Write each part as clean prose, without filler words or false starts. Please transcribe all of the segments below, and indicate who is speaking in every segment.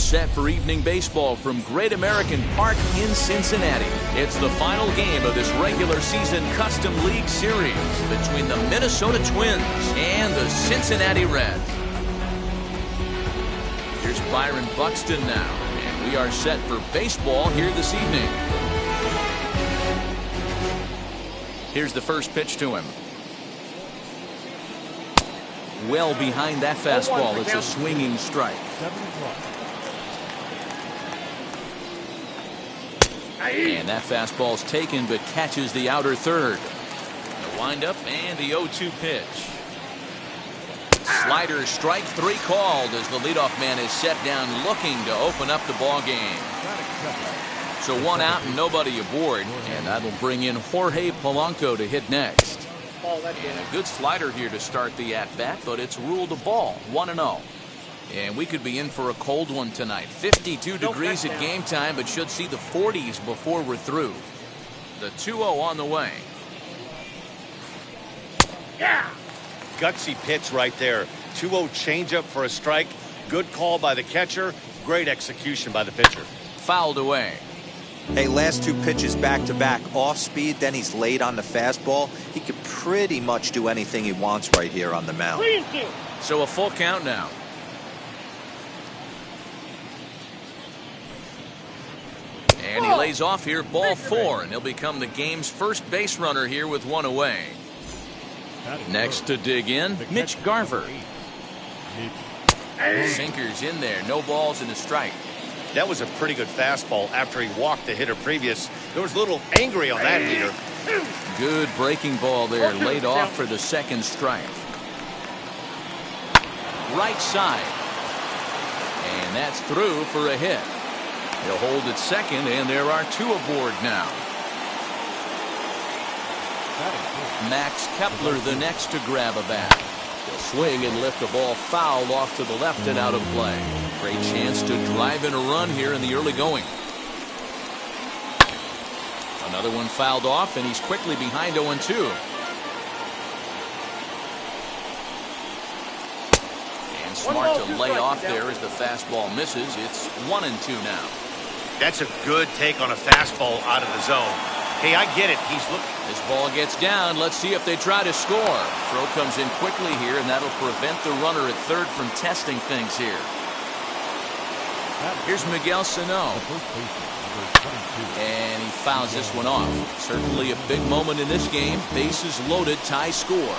Speaker 1: set for evening baseball from Great American Park in Cincinnati. It's the final game of this regular season Custom League Series between the Minnesota Twins and the Cincinnati Reds. Here's Byron Buxton now, and we are set for baseball here this evening. Here's the first pitch to him. Well behind that fastball. It's a swinging strike. And that fastball's taken but catches the outer third. The windup and the 0-2 pitch. Slider strike three called as the leadoff man is set down looking to open up the ball game. So one out and nobody aboard, and that'll bring in Jorge Polanco to hit next. And a good slider here to start the at-bat, but it's ruled a ball, 1-0. And we could be in for a cold one tonight. 52 degrees at game time, but should see the 40s before we're through. The 2-0 on the way.
Speaker 2: Yeah! Gutsy pitch right there. 2-0 changeup for a strike. Good call by the catcher. Great execution by the pitcher.
Speaker 1: Fouled away.
Speaker 3: Hey, last two pitches back-to-back, off speed, then he's late on the fastball. He could pretty much do anything he wants right here on the mound.
Speaker 1: So a full count now. And he lays off here, ball four, and he'll become the game's first base runner here with one away. Next to dig in, Mitch Garver. Sinkers in there, no balls and a strike.
Speaker 2: That was a pretty good fastball after he walked the hitter previous. There was a little angry on that hitter.
Speaker 1: Good breaking ball there, laid off for the second strike. Right side. And that's through for a hit. He'll hold at second, and there are two aboard now. Max Kepler the next to grab a bat. He'll swing and lift a ball foul off to the left and out of play. Great chance to drive in a run here in the early going. Another one fouled off, and he's quickly behind 0-2. And smart to lay off there as the fastball misses. It's 1-2 now.
Speaker 2: That's a good take on a fastball out of the zone. Hey, I get it. He's looking.
Speaker 1: This ball gets down. Let's see if they try to score. Throw comes in quickly here, and that'll prevent the runner at third from testing things here. Here's Miguel Sano. And he fouls this one off. Certainly a big moment in this game. Bases loaded, tie score.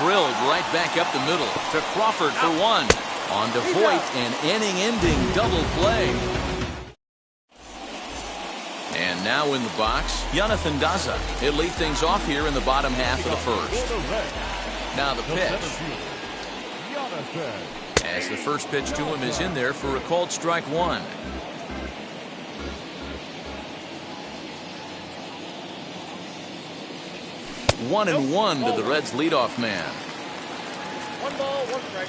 Speaker 1: Drilled right back up the middle to Crawford for one. On to Voit, an inning-ending double play. And now in the box, Jonathan Daza. He'll lead things off here in the bottom half of the first. Now the pitch. As the first pitch to him is in there for a called strike one. One and one to the Reds leadoff man.
Speaker 4: One ball, one strike.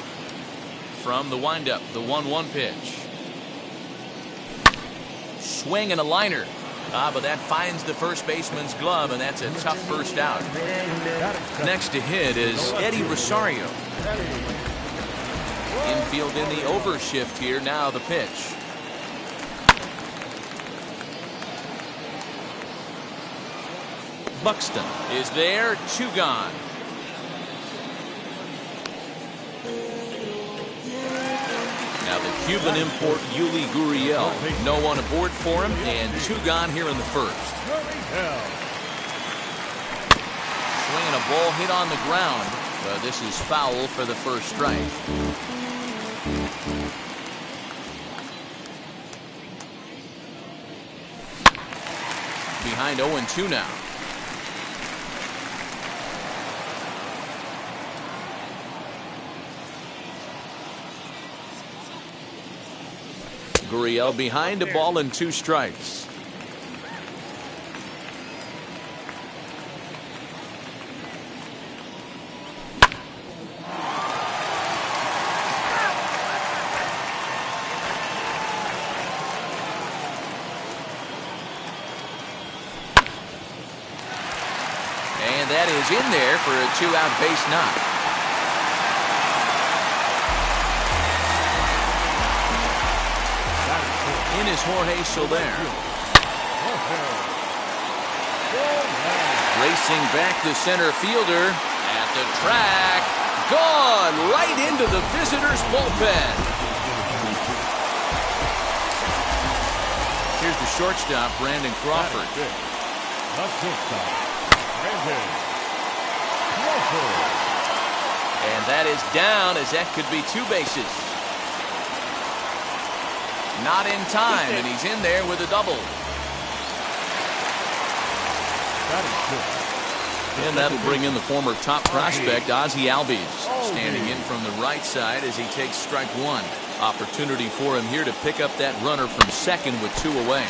Speaker 1: From the windup, the 1-1 pitch. Swing and a liner. But that finds the first baseman's glove, and that's a tough first out. Next to hit is Eddie Rosario. Infield in the overshift here. Now the pitch. Buxton is there. Two gone. Now the Cuban import Yuli Gurriel. No one aboard for him, and two gone here in the first. Swinging a ball hit on the ground. This is foul for the first strike. Behind 0-2 now. Gurriel behind a ball and two strikes. And that is in there for a two-out base knock. In is Jorge Soler. Racing back the center fielder at the track. Gone right into the visitors' bullpen. Here's the shortstop, Brandon Crawford. And that is down, as that could be 2 bases. Not in time, and he's in there with a double. And that'll bring in the former top prospect, Ozzie Albies, standing in from the right side as he takes strike 1. Opportunity for him here to pick up that runner from second with 2 away.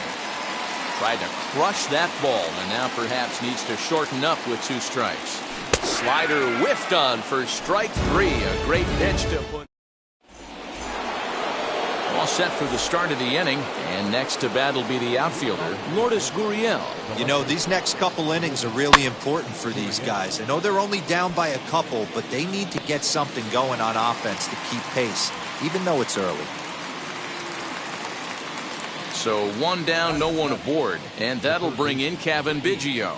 Speaker 1: Tried to crush that ball, and now perhaps needs to shorten up with 2 strikes. Slider whiffed on for strike 3. A great pitch to put. All set for the start of the inning, and next to bat will be the outfielder, Lourdes Gurriel.
Speaker 3: You know, these next couple innings are really important for these guys. I know they're only down by a couple, but they need to get something going on offense to keep pace, even though it's early.
Speaker 1: So 1 down, no one aboard, and that'll bring in Cavan Biggio.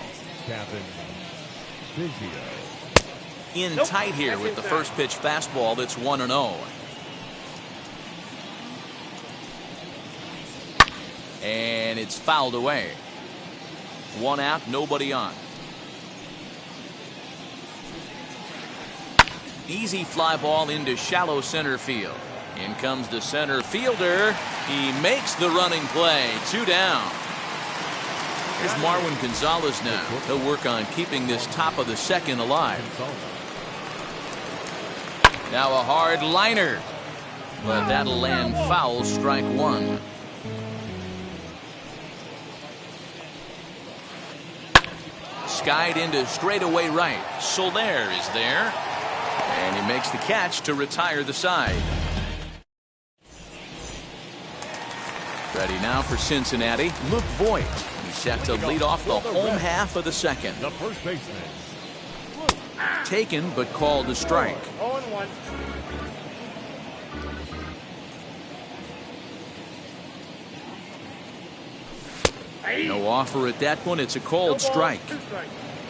Speaker 1: In tight here with the first pitch fastball that's 1-0. And it's fouled away. 1 out, nobody on. Easy fly ball into shallow center field. In comes the center fielder. He makes the running play. 2 down. Here's Marwin Gonzalez now. He'll work on keeping this top of the second alive. Now a hard liner. But that'll land foul, strike 1. Skied into straightaway right. Soler is there. And he makes the catch to retire the side. Ready now for Cincinnati, Luke Voigt. He's set to lead off the home half of the second.
Speaker 4: The first baseman.
Speaker 1: Taken but called a strike.
Speaker 4: 0-1.
Speaker 1: No offer at that one. It's a cold strike.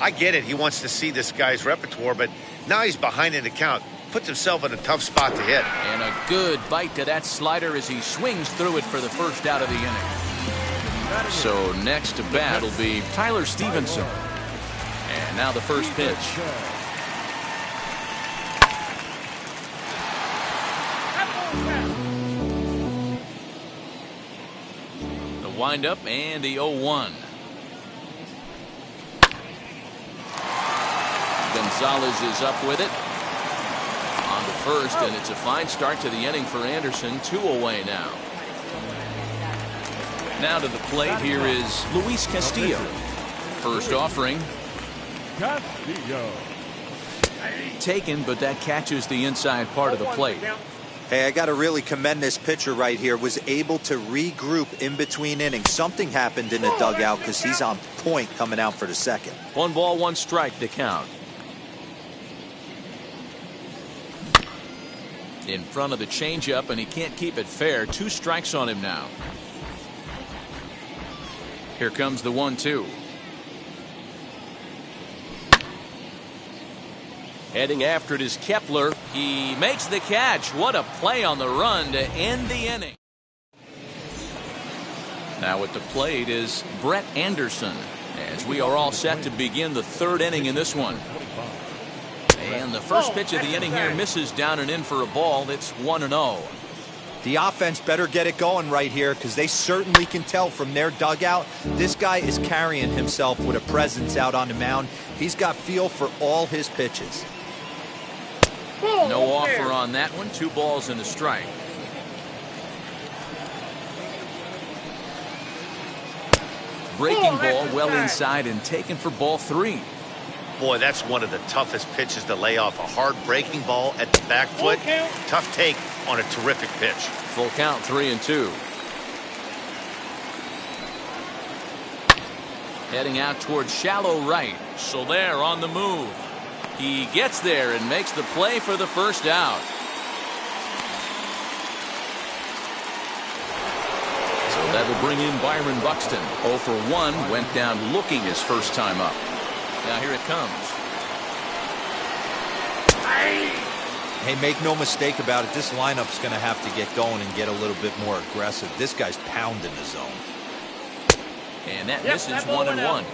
Speaker 2: I get it. He wants to see this guy's repertoire, but now he's behind in the count. Puts himself in a tough spot to hit.
Speaker 1: And a good bite to that slider as he swings through it for the first out of the inning. So next to bat will be Tyler Stevenson. And now the first pitch. The windup and the 0-1. Gonzalez is up with it. On to first, and it's a fine start to the inning for Anderson. 2 away now. Now to the plate, here is Luis Castillo. First offering.
Speaker 4: Castillo.
Speaker 1: Taken, but that catches the inside part of the plate.
Speaker 3: Hey, I got to really commend this pitcher right here. Was able to regroup in between innings. Something happened in the dugout because he's on point coming out for the second.
Speaker 1: 1 ball, 1 strike to count. In front of the changeup, and he can't keep it fair. 2 strikes on him now. Here comes the 1-2. Heading after it is Kepler. He makes the catch. What a play on the run to end the inning. Now at the plate is Brett Anderson, as we are all set to begin the 3rd inning in this one. And the first pitch of the inning here misses down and in for a ball. It's 1-0.
Speaker 3: The offense better get it going right here because they certainly can tell from their dugout this guy is carrying himself with a presence out on the mound. He's got feel for all his pitches.
Speaker 1: No offer on that one. 2 balls and a strike. Breaking ball well inside and taken for ball 3.
Speaker 2: Boy, that's one of the toughest pitches to lay off. A hard breaking ball at the back foot. Tough take on a terrific pitch.
Speaker 1: Full count, 3-2. Heading out towards shallow right. Soler on the move. He gets there and makes the play for the first out. So That'll bring in Byron Buxton. 0 for 1, went down looking his first time up. Now here it comes.
Speaker 3: Hey, make no mistake about it, this lineup's going to have to get going and get a little bit more aggressive. This guy's pounding the zone.
Speaker 1: And that misses 1-1.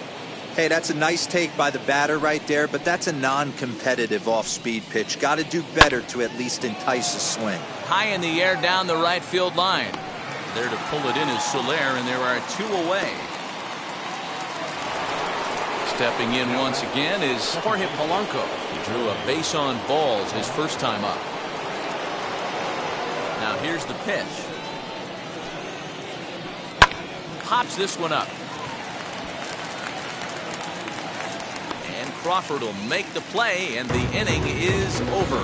Speaker 3: Hey, that's a nice take by the batter right there, but that's a non-competitive off-speed pitch. Got to do better to at least entice a swing.
Speaker 1: High in the air down the right field line. There to pull it in is Soler, and there are 2 away. Stepping in once again is Jorge Polanco. He drew a base on balls his first time up. Now here's the pitch. Pops this one up. And Crawford will make the play, and the inning is over.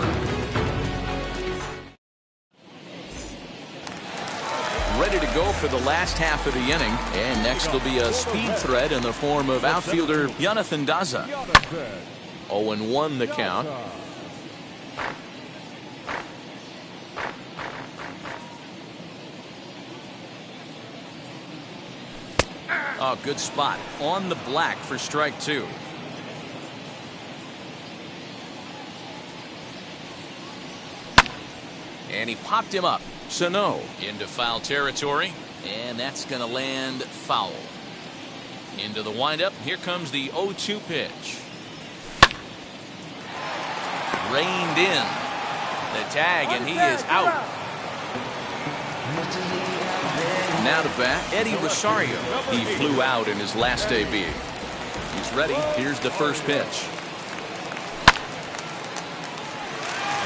Speaker 1: Ready to go for the last half of the inning, and next will be a speed threat in the form of outfielder Jonathan Daza. 0-1 the count. Oh, good spot on the black for strike 2. And he popped him up. Sano into foul territory, and that's going to land foul. Into the windup. Here comes the 0-2 pitch. Reined in. The tag, and he is out. Now to bat, Eddie Rosario. He flew out in his last AB. He's ready. Here's the first pitch.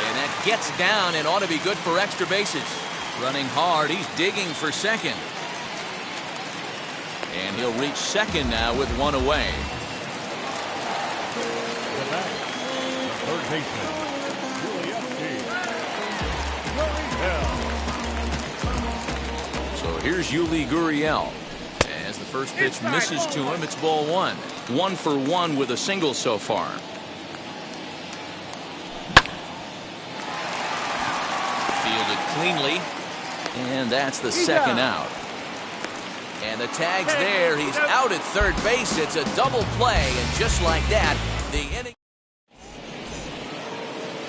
Speaker 1: And that gets down and ought to be good for extra bases. Running hard, he's digging for second. And he'll reach second now with 1 away.
Speaker 4: Third baseman,
Speaker 1: So here's Yuli Gurriel. As the first pitch misses to him, it's ball 1. 1 for 1 with a single so far. Fielded cleanly. And that's the second out. And the tag's there. He's out at third base. It's a double play. And just like that, the inning.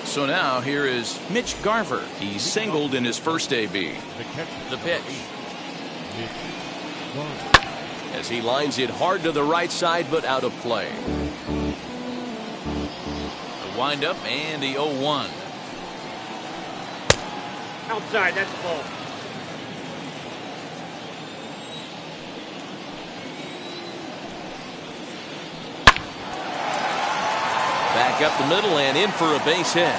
Speaker 1: So now here is Mitch Garver. He singled in his first AB. The pitch. As he lines it hard to the right side, but out of play. The windup and the 0-1.
Speaker 5: Outside, that's a ball.
Speaker 1: Back up the middle and in for a base hit.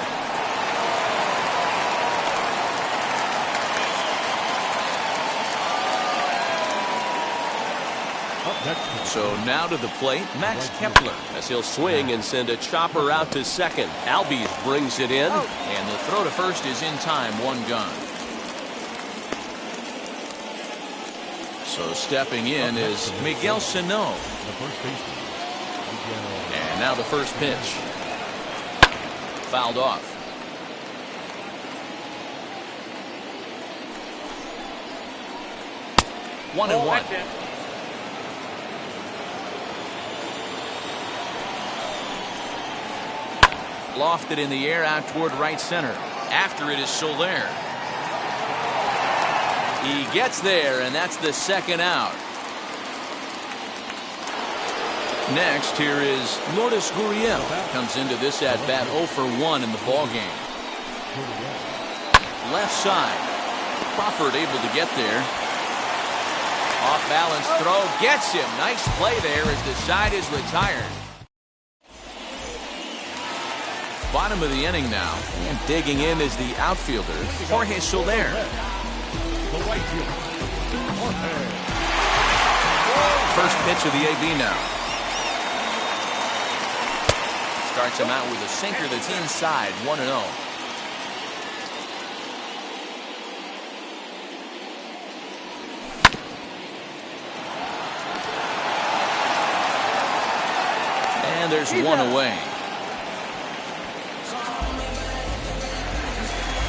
Speaker 1: So now to the plate, Max Kepler, as he'll swing and send a chopper out to second. Albies brings it in, and the throw to first is in time, 1 gone. So stepping in is Miguel Sano. And now the first pitch. Fouled off. 1-1. Lofted in the air out toward right center. After it is Soler. He gets there, and that's the second out. Next, here is Lourdes Gurriel. Comes into this at bat 0 for 1 in the ball game. Left side. Crawford able to get there. Off balance throw gets him. Nice play there as the side is retired. Bottom of the inning now, and digging in is the outfielder Jorge Soler. First pitch of the AB now. Starts him out with a sinker that's inside, 1-0. And there's 1 away.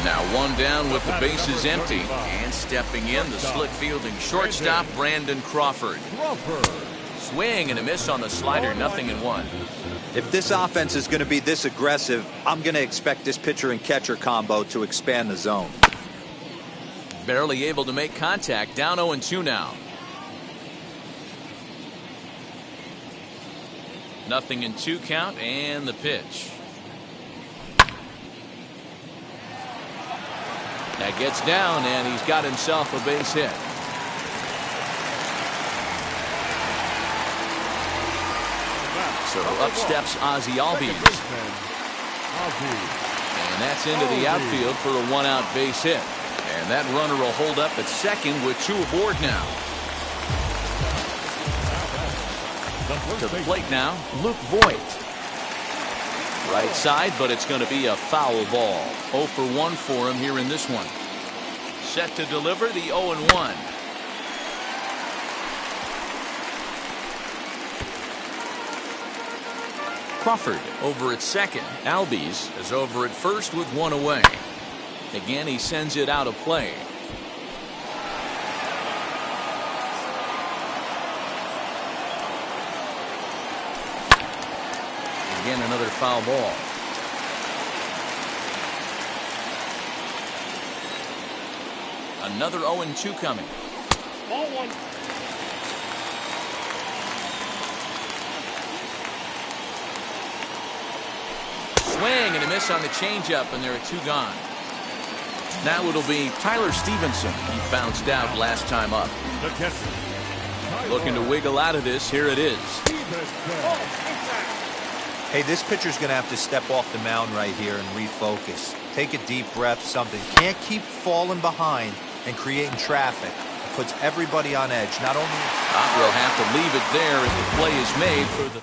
Speaker 1: Now one down with the bases empty. And stepping in, the slick fielding shortstop, Brandon Crawford. Swing and a miss on the slider, 0-1.
Speaker 3: If this offense is going to be this aggressive, I'm going to expect this pitcher and catcher combo to expand the zone.
Speaker 1: Barely able to make contact, down 0-2 now. 0-2 count, and the pitch. That gets down, and he's got himself a base hit. So up steps Ozzie Albies. And that's into the outfield for a one-out base hit. And that runner will hold up at second with 2 aboard now. To the plate now, Luke Voit. Right side, but it's going to be a foul ball. 0 for 1 for him here in this one. Set to deliver the 0-1. Crawford over at second. Albies is over at first with 1 away. Again, he sends it out of play. Again, another foul ball. Another 0-2 coming.
Speaker 5: Ball 1.
Speaker 1: Swing and a miss on the changeup, and there are 2 gone. Now it'll be Tyler Stevenson. He bounced out last time up. Looking to wiggle out of this. Here it is.
Speaker 3: Hey, this pitcher's going to have to step off the mound right here and refocus. Take a deep breath, something. Can't keep falling behind and creating traffic. It puts everybody on edge. Not only...
Speaker 1: We'll have to leave it there as the play is made for the...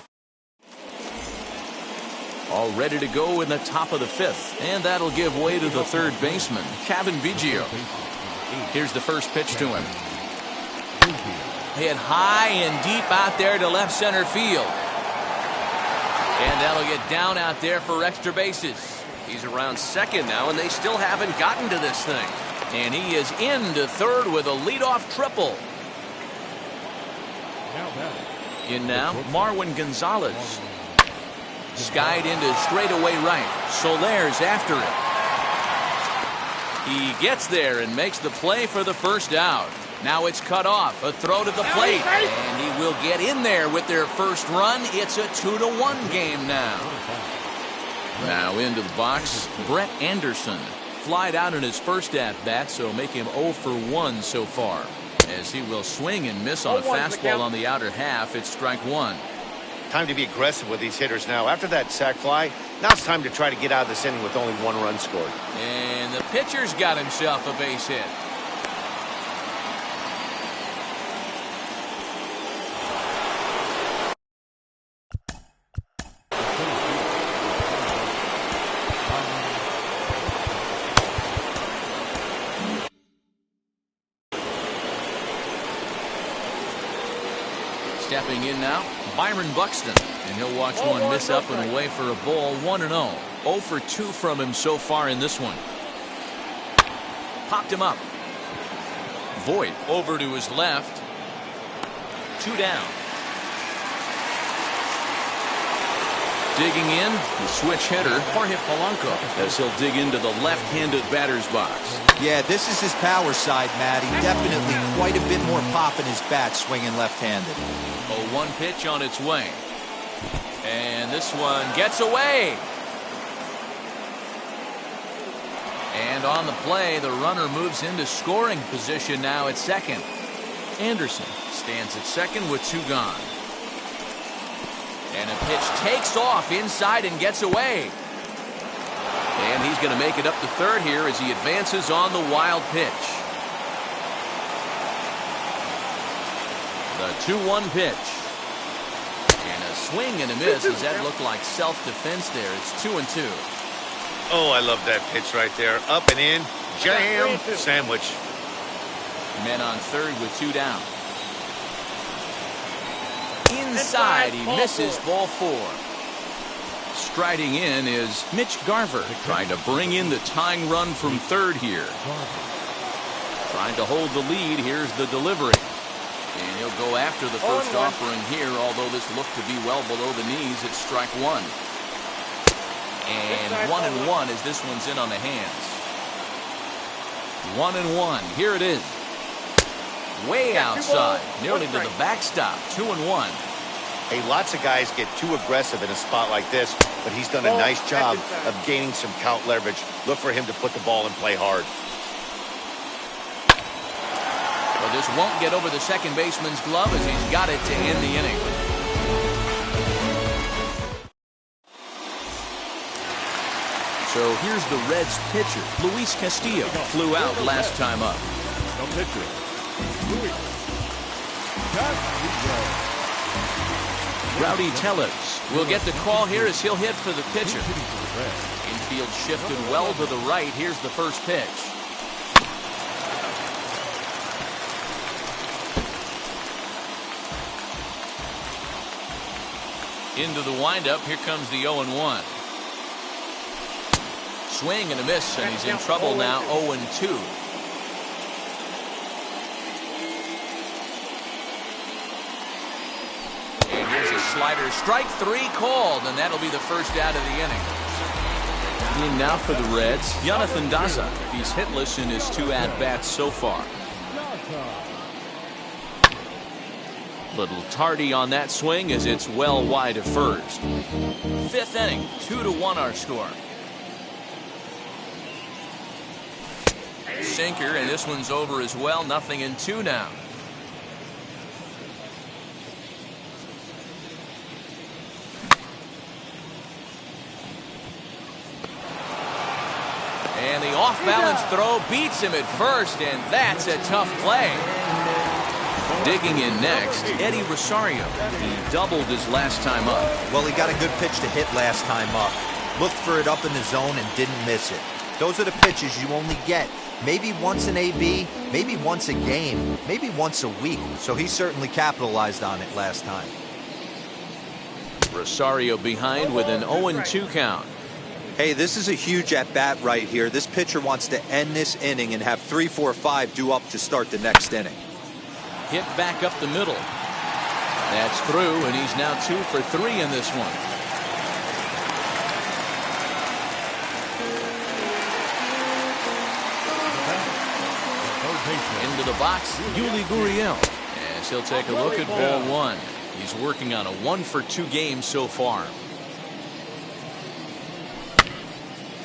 Speaker 1: All ready to go in the top of the 5th. And that'll give way to the third baseman, Cavan Biggio. Here's the first pitch to him. Hit high and deep out there to left center field. And that'll get down out there for extra bases. He's around second now, and they still haven't gotten to this thing. And he is into third with a leadoff triple. In now, Marwin Gonzalez. Skied into straightaway right. Soler's after it. He gets there and makes the play for the first out. Now it's cut off. A throw to the plate. And he will get in there with their first run. It's a 2-1 game now. Now into the box, Brett Anderson. Flied out in his first at-bat, so make him 0 for 1 so far. As he will swing and miss on a fastball on the outer half. It's strike 1.
Speaker 2: Time to be aggressive with these hitters now. After that sac fly, now it's time to try to get out of this inning with only 1 run scored.
Speaker 1: And the pitcher's got himself a base hit. Stepping in now, Byron Buxton, and he'll watch one miss up and away for a ball. 1-0. 0 for 2 from him so far in this one. Popped him up. Voit over to his left. 2 down. Digging in, the switch hitter, Jorge Polanco, as he'll dig into the left-handed batter's box.
Speaker 3: Yeah, this is his power side, Matty. Definitely quite a bit more pop in his bat swinging left-handed.
Speaker 1: 0-1 pitch on its way. And this one gets away. And on the play, the runner moves into scoring position now at second. Anderson stands at second with 2 gone. And a pitch takes off inside and gets away. And he's going to make it up to third here as he advances on the wild pitch. The 2-1 pitch. And a swing and a miss. Does that look like self-defense there? It's 2-2.
Speaker 2: Oh, I love that pitch right there. Up and in. Jam. Sandwich.
Speaker 1: Men on third with 2 down. Inside, he misses ball 4. striding in is Mitch Garver, trying to bring in the tying run from third here. Trying to hold the lead. Here's the delivery. And he'll go after the first offering here, although this looked to be well below the knees. It's strike one. And 1-1 as this one's in on the hands. 1-1. Here it is. Way outside. Nearly to the backstop. 2-1.
Speaker 2: Hey, lots of guys get too aggressive in a spot like this, but he's done a nice job of gaining some count leverage. Look for him to put the ball in play hard.
Speaker 1: Well, this won't get over the second baseman's glove as he's got it to end the inning. So here's the Reds pitcher. Luis Castillo flew out last time up.
Speaker 4: No pitcher. Luis Castillo.
Speaker 1: Rowdy Tellez will get the call here as he'll hit for the pitcher. Infield shifted well to the right. Here's the first pitch. Into the windup. Here comes the 0-1. Swing and a miss, and he's in trouble now. 0-2. Slider, strike three called, and that'll be the first out of the inning. In now for the Reds, Jonathan Daza. He's hitless in his 2 at-bats so far. Little tardy on that swing as it's well wide of first. 5th inning, 2-1 our score. Sinker, and this one's over as well. 0-2 now. And the off-balance throw beats him at first, and that's a tough play. Digging in next, Eddie Rosario. He doubled his last time up.
Speaker 3: Well, he got a good pitch to hit last time up. Looked for it up in the zone and didn't miss it. Those are the pitches you only get maybe once in AB, maybe once a game, maybe once a week. So he certainly capitalized on it last time.
Speaker 1: Rosario behind with an 0-2 count.
Speaker 3: Hey, this is a huge at-bat right here. This pitcher wants to end this inning and have 3, 4, 5 due up to start the next inning.
Speaker 1: Hit back up the middle. That's through, and he's now 2 for 3 in this one. Into the box, Yuli Gurriel. As he'll take a look at ball 1. He's working on a 1-for-2 game so far.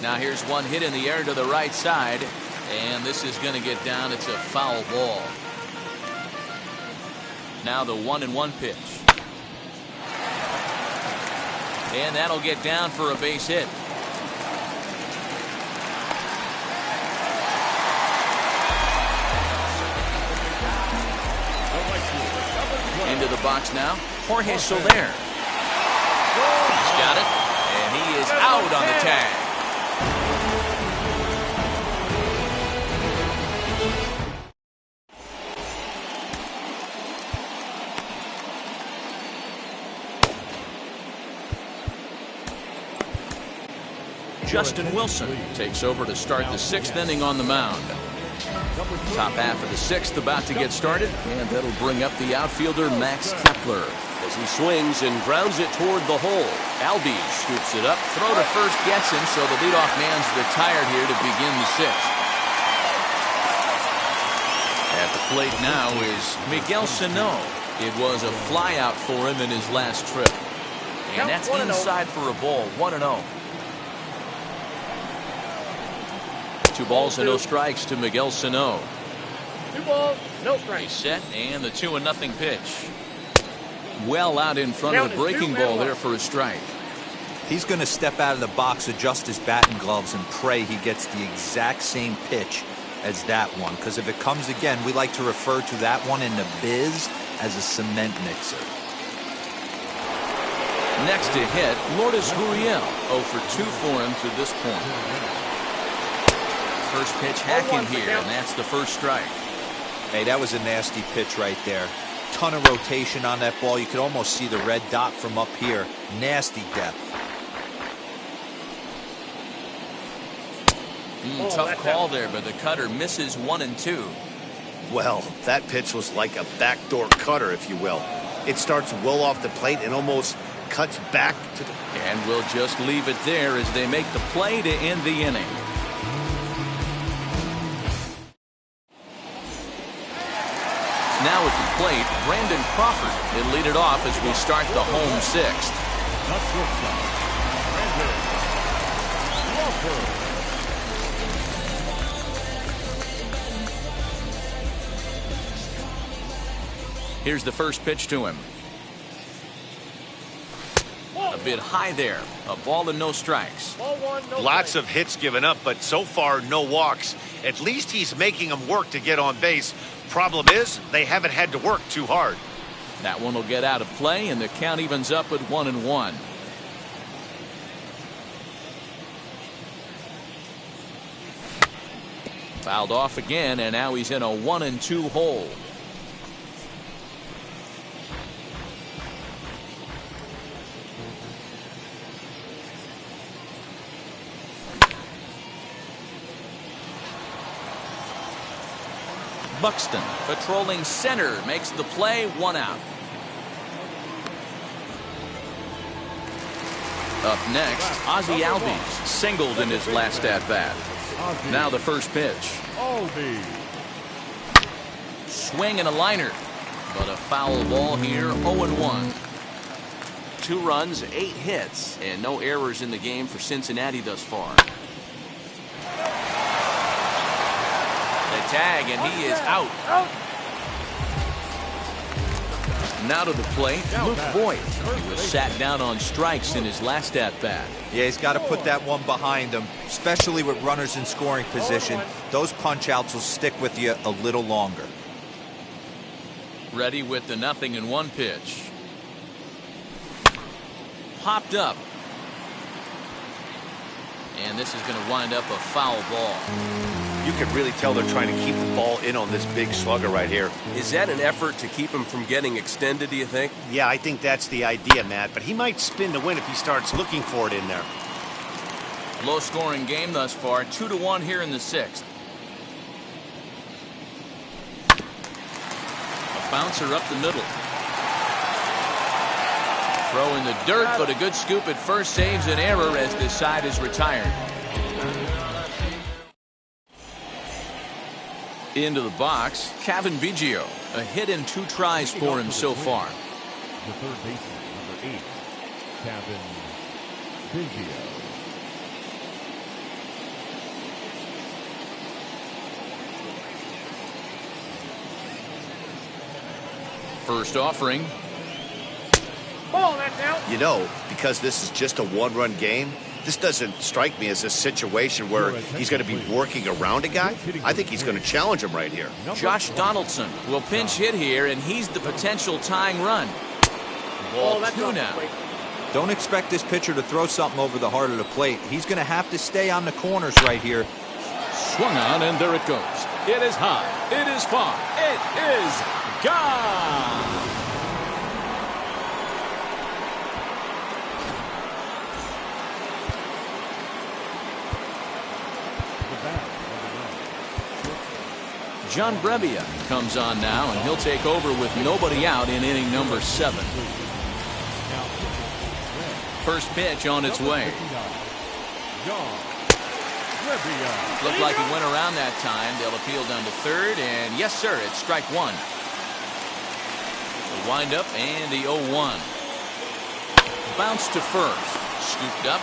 Speaker 1: Now here's one hit in the air to the right side, and this is going to get down. It's a foul ball. Now the 1-1 pitch. And that'll get down for a base hit. Into the box now, Jorge Soler. He's got it, and he is out on the tag. Justin Wilson takes over to start the 6th inning on the mound. Top half of the 6th about to get started, and that'll bring up the outfielder Max Kepler as he swings and grounds it toward the hole. Albies scoops it up, throw to first gets him, so the leadoff man's retired here to begin the 6th. At the plate now is Miguel Sano. It was a flyout for him in his last trip, and that's inside for a ball. 1-0. 2 balls and no strikes to Miguel Sano.
Speaker 5: 2 balls, no strikes.
Speaker 1: He's set, and the 2-0 pitch. Well out in front of the breaking ball there for a strike.
Speaker 3: He's going to step out of the box, adjust his batting gloves, and pray he gets the exact same pitch as that one. Because if it comes again, we like to refer to that one in the biz as a cement mixer.
Speaker 1: Next to hit, Lourdes Gurriel. 0 for 2 for him to this point. First pitch hacking here, and that's the first strike.
Speaker 3: Hey, that was a nasty pitch right there. Ton of rotation on that ball. You could almost see the red dot from up here. Nasty depth.
Speaker 1: Tough call there, but the cutter misses 1 and 2.
Speaker 2: Well, that pitch was like a backdoor cutter, if you will. It starts well off the plate and almost cuts back to the...
Speaker 1: And we'll just leave it there as they make the play to end the inning. Now at the plate, Brandon Crawford. He'll lead it off as we start the home 6th.
Speaker 4: The shortstop, Brandon Crawford.
Speaker 1: Here's the first pitch to him. A bit high there. A ball and no strikes.
Speaker 5: Ball 1, no
Speaker 2: Lots
Speaker 5: strike.
Speaker 2: of hits given up, but so far, no walks. At least he's making them work to get on base. Problem is, they haven't had to work too hard.
Speaker 1: That one will get out of play, and the count evens up at 1 and 1. Fouled off again, and now he's in a 1 and 2 hole. Buxton patrolling center makes the play, 1 out. Up next, Ozzie Albies singled in his last at bat. Now the first pitch. Swing and a liner, but a foul ball here. 0-1. 2 runs, 8 hits, and no errors in the game for Cincinnati thus far. Tag, and he is out. Now to the plate, Luke Voigt. He was sat down on strikes in his last at bat.
Speaker 3: Yeah, he's got to put that one behind him, especially with runners in scoring position. Those punch outs will stick with you a little longer.
Speaker 1: Ready with the 0-1 pitch. Popped up. And this is going to wind up a foul ball.
Speaker 2: You can really tell they're trying to keep the ball in on this big slugger right here.
Speaker 6: Is that an effort to keep him from getting extended, do you think?
Speaker 2: Yeah, I think that's the idea, Matt. But he might spin to win if he starts looking for it in there.
Speaker 1: Low scoring game thus far. 2-1 here in the 6th. A bouncer up the middle. Throw in the dirt, but a good scoop at first saves an error as this side is retired. Into the box, Cavan Biggio. A hit and 2 tries for him so far.
Speaker 4: The third baseman, number 8, Cavan Biggio.
Speaker 1: First offering.
Speaker 5: Ball, that's out.
Speaker 2: You know, because this is just a 1-run game, this doesn't strike me as a situation where he's going to be working around a guy. I think he's going to challenge him right here.
Speaker 1: Josh Donaldson will pinch hit here, and he's the potential tying run. Ball 2 now.
Speaker 3: Don't expect this pitcher to throw something over the heart of the plate. He's going to have to stay on the corners right here.
Speaker 1: Swung on, and there it goes. It is high. It is far. It is gone. John Brebbia comes on now, and he'll take over with nobody out in inning number 7. First pitch on its way. Looked like he went around that time. They'll appeal down to third, and yes, sir, it's strike 1. The windup and the 0-1. Bounce to first. Scooped up.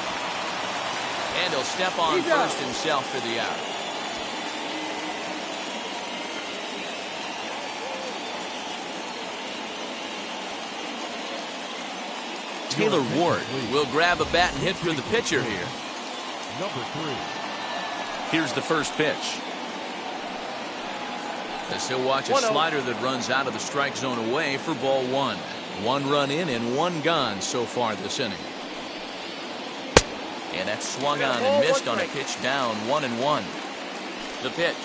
Speaker 1: And he'll step on first himself for the out. Taylor Ward will grab a bat and hit for the pitcher here.
Speaker 4: Number 3.
Speaker 1: Here's the first pitch. As he'll watch a slider that runs out of the strike zone away for ball 1. 1 run in and 1 gone so far this inning. And that's swung on and missed on a pitch down. 1-1. The pitch.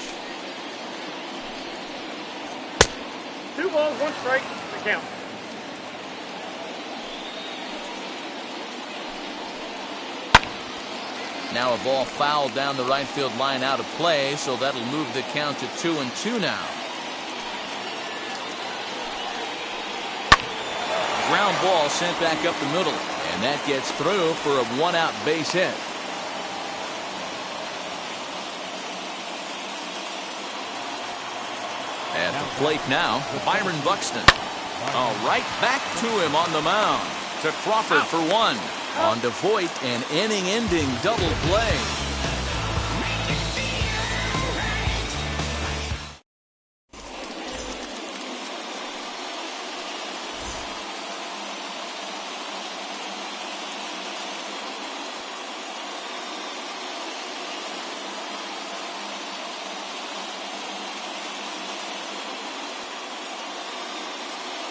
Speaker 5: 2 balls, 1 strike. The count.
Speaker 1: Now a ball fouled down the right field line out of play, so that'll move the count to 2-2 now. Ground ball sent back up the middle, and that gets through for a one-out base hit. At the plate now, Byron Buxton. Right back to him on the mound. To Crawford for one. On to Voit, an inning-ending double play.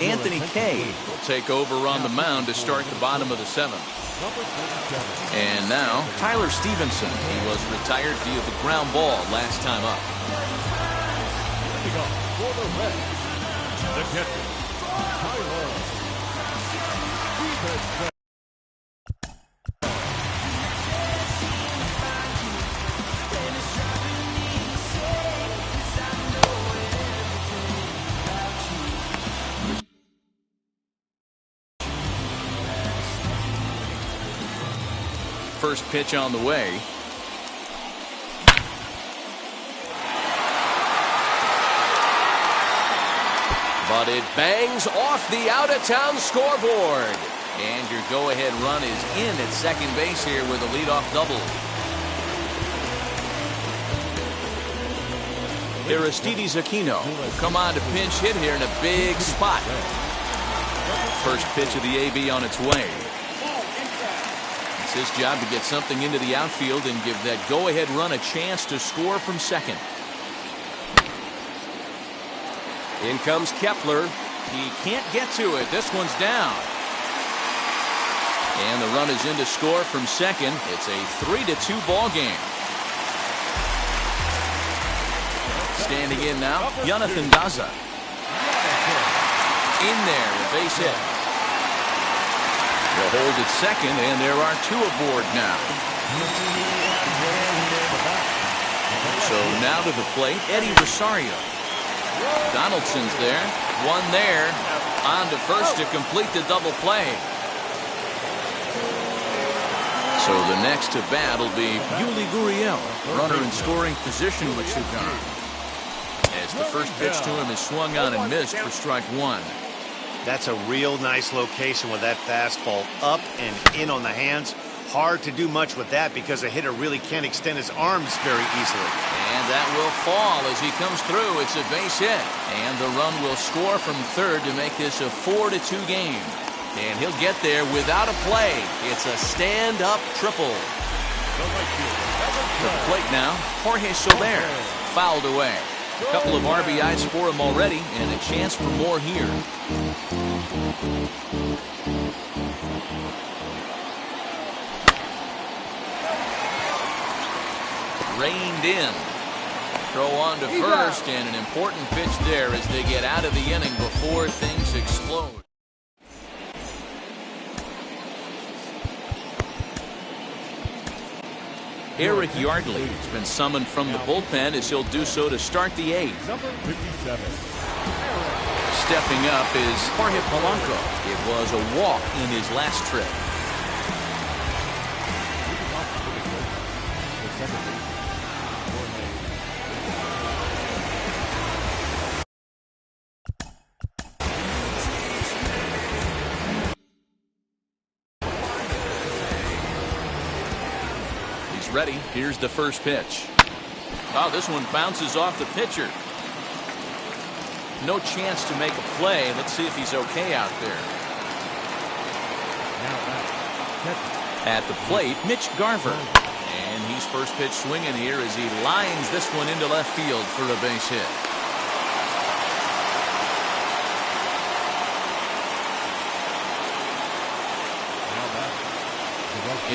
Speaker 1: Anthony Kay will take over on the mound to start the bottom of the 7th. And now, Tyler Stevenson. He was retired via the ground ball last time up.
Speaker 4: For the Reds, the catcher, Tyler Stevenson.
Speaker 1: First pitch on the way. But it bangs off the out-of-town scoreboard. And your go-ahead run is in at second base here with a leadoff double. Aristides Aquino will come on to pinch hit here in a big spot. First pitch of the AB on its way. It's his job to get something into the outfield and give that go-ahead run a chance to score from second. In comes Kepler. He can't get to it. This one's down. And the run is in to score from second. It's a 3-2 ball game. Standing in now, Jonathan Daza. In there, a base hit. They'll hold at second, and there are two aboard now. So now to the plate, Eddie Rosario. Donaldson's there. One there. On to first to complete the double play. So the next to bat will be Yuli Gurriel, runner in scoring position with two gone. As the first pitch to him is swung on and missed for strike one.
Speaker 2: That's a real nice location with that fastball up and in on the hands. Hard to do much with that because a hitter really can't extend his arms very easily.
Speaker 1: And that will fall as he comes through. It's a base hit. And the run will score from third to make this a 4-2 game. And he'll get there without a play. It's a stand-up triple. To the plate now, Jorge Soler. Fouled away. A couple of RBIs for him already, and a chance for more here. Reined in. Throw on to first, and an important pitch there as they get out of the inning before things explode. Eric Yardley has been summoned from the bullpen as he'll do so to start the 8th.
Speaker 4: Number 57.
Speaker 1: Stepping up is Jorge Polanco. It was a walk in his last trip. Ready. Here's the first pitch. Oh, this one bounces off the pitcher. No chance to make a play. Let's see if he's okay out there. At the plate, Mitch Garver. And he's first pitch swinging here as he lines this one into left field for a base hit.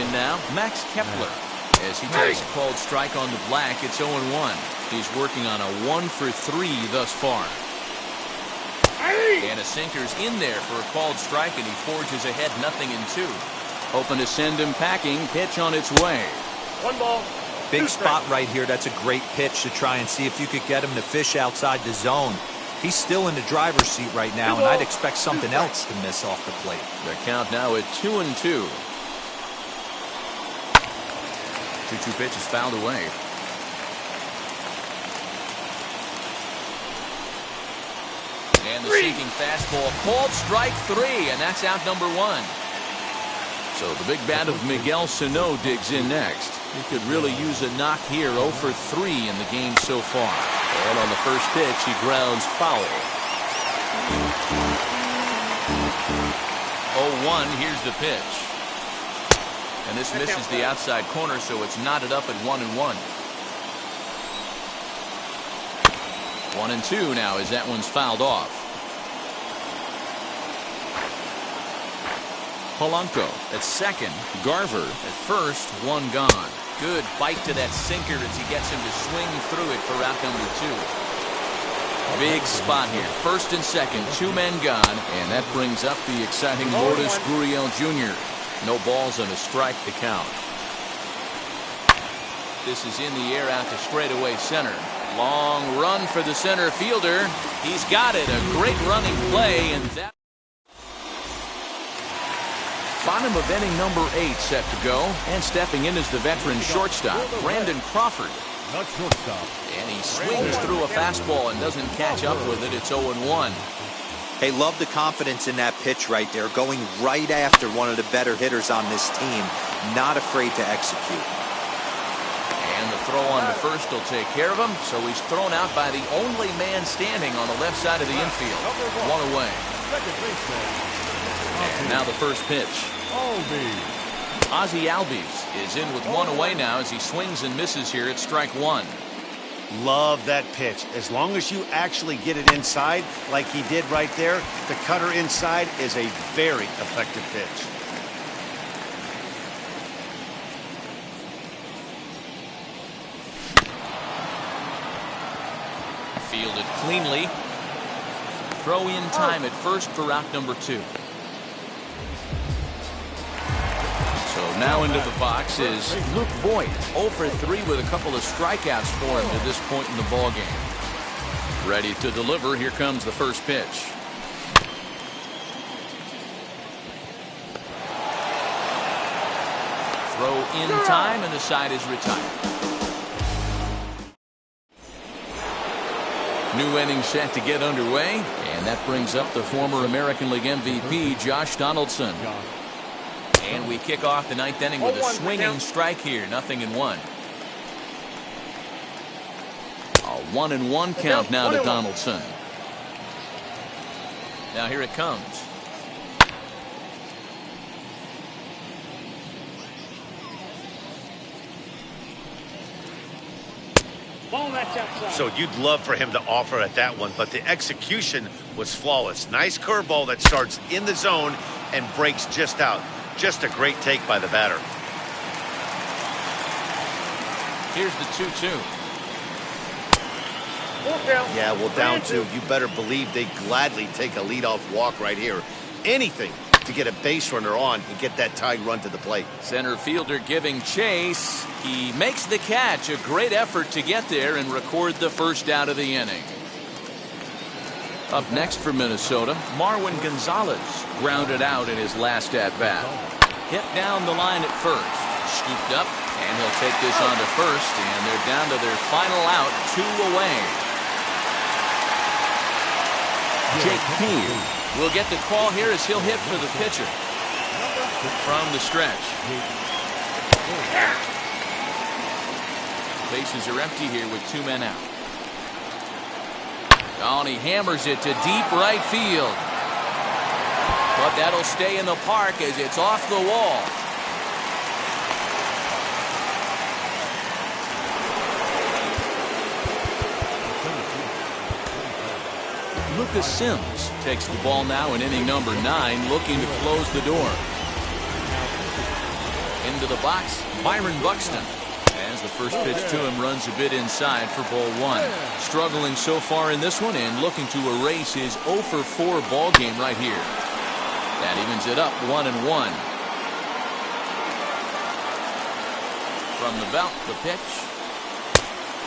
Speaker 1: In now, Max Kepler. As he takes a called strike on the black, it's 0-1. He's working on a 1-for-3 thus far. And a sinker's in there for a called strike, and he forges ahead 0-2. Hoping to send him packing. Pitch on its way.
Speaker 5: 1 ball.
Speaker 3: Big
Speaker 5: 2
Speaker 3: spot
Speaker 5: strikes.
Speaker 3: right here. That's a great pitch to try and see if you could get him to fish outside the zone. He's still in the driver's seat right now, and I'd expect something else to miss off the plate.
Speaker 1: The count now at 2-2. 2-2 pitch is fouled away. And the sinking fastball called strike 3, and that's out number 1. So the big bat of Miguel Sano digs in next. He could really use a knock here. 0 for 3 in the game so far. And on the first pitch, he grounds foul. 0-1, here's the pitch. And this misses the outside corner, so it's knotted up at 1-1. 1-2 now as that one's fouled off. Polanco at second. Garver at first. 1 gone. Good bite to that sinker as he gets him to swing through it for out number 2. Big spot here. First and second. 2 men gone. And that brings up the exciting Lourdes Gurriel Jr. No balls and a strike to count. This is in the air out to straightaway center. Long run for the center fielder. He's got it. A great running play, and that. Bottom of inning number 8 set to go, and stepping in is the veteran shortstop, Brandon Crawford.
Speaker 4: Not shortstop.
Speaker 1: And he swings through a fastball and doesn't catch up with it. It's 0-1.
Speaker 3: Hey, love the confidence in that pitch right there, going right after one of the better hitters on this team, not afraid to execute.
Speaker 1: And the throw on to first will take care of him, so he's thrown out by the only man standing on the left side of the infield. 1 away.
Speaker 4: Second baseman.
Speaker 1: And now the first pitch. Ozzie Albies is in with 1 away now as he swings and misses here at strike 1.
Speaker 2: Love that pitch. As long as you actually get it inside like he did right there, the cutter inside is a very effective pitch.
Speaker 1: Fielded cleanly. Throw in time at first for out number 2. So now into the box is Luke Voigt. 0 for 3 with a couple of strikeouts for him to this point in the ballgame. Ready to deliver. Here comes the first pitch. Throw in time, and the side is retired. New inning set to get underway, and that brings up the former American League MVP, Josh Donaldson. And we kick off the 9th inning with a swinging strike here. 0-1. A 1-1 count now to Donaldson. Now here it comes.
Speaker 2: So you'd love for him to offer at that one, but the execution was flawless. Nice curveball that starts in the zone and breaks just out. Just a great take by the batter.
Speaker 1: Here's the 2-2.
Speaker 2: Yeah, well, down 2. You better believe they gladly take a leadoff walk right here. Anything to get a base runner on and get that tying run to the plate.
Speaker 1: Center fielder giving chase. He makes the catch. A great effort to get there and record the first out of the inning. Up next for Minnesota, Marwin Gonzalez grounded out in his last at-bat. Hit down the line at first. Scooped up, and he'll take this on to first, and they're down to their final out, 2 away. Jake Kane will get the call here as he'll hit for the pitcher from the stretch. Bases are empty here with 2 men out. Oh, and he hammers it to deep right field. But that'll stay in the park as it's off the wall. Lucas Sims takes the ball now in inning number 9, looking to close the door. Into the box, Byron Buxton. As the first pitch to him runs a bit inside for ball 1. Struggling so far in this one and looking to erase his 0 for 4 ball game right here. That evens it up 1-1. From the belt, the pitch.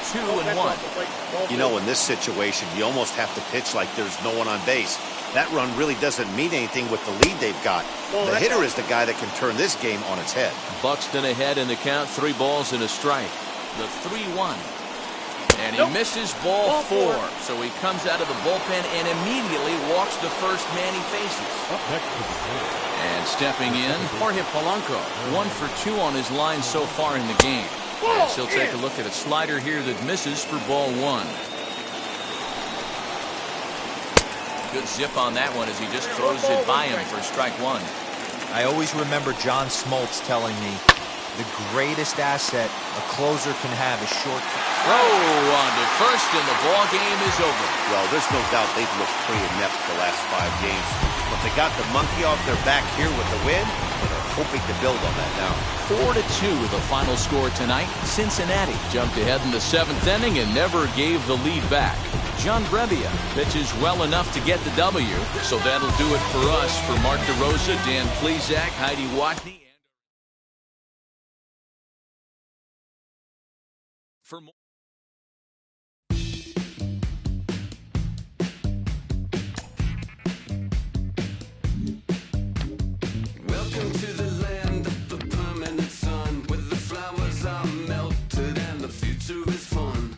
Speaker 1: 2-1.
Speaker 2: You know, in this situation, you almost have to pitch like there's no one on base. That run really doesn't mean anything with the lead they've got. The hitter is the guy that can turn this game on its head.
Speaker 1: Buxton ahead in the count, 3 balls and a strike. The 3-1. And he misses ball 4. So he comes out of the bullpen and immediately walks the first man he faces. And stepping in, Jorge Polanco. 1 for 2 on his line so far in the game. And he'll take a look at a slider here that misses for ball 1. Good zip on that one as he just throws it by him for strike 1.
Speaker 3: I always remember John Smoltz telling me the greatest asset a closer can have is short.
Speaker 1: Throw on to first, and the ball game is over.
Speaker 2: Well, there's no doubt they've looked pretty inept the last 5 games. But they got the monkey off their back here with the win, and they're hoping to build on that now.
Speaker 1: 4-2 the final score tonight. Cincinnati jumped ahead in the 7th inning and never gave the lead back. John Brebbia pitches well enough to get the W. So that'll do it for us. For Mark DeRosa, Dan Plesac, Heidi Watney. For more.
Speaker 7: Welcome to the land of the permanent sun, where the flowers are melted and the future is fun.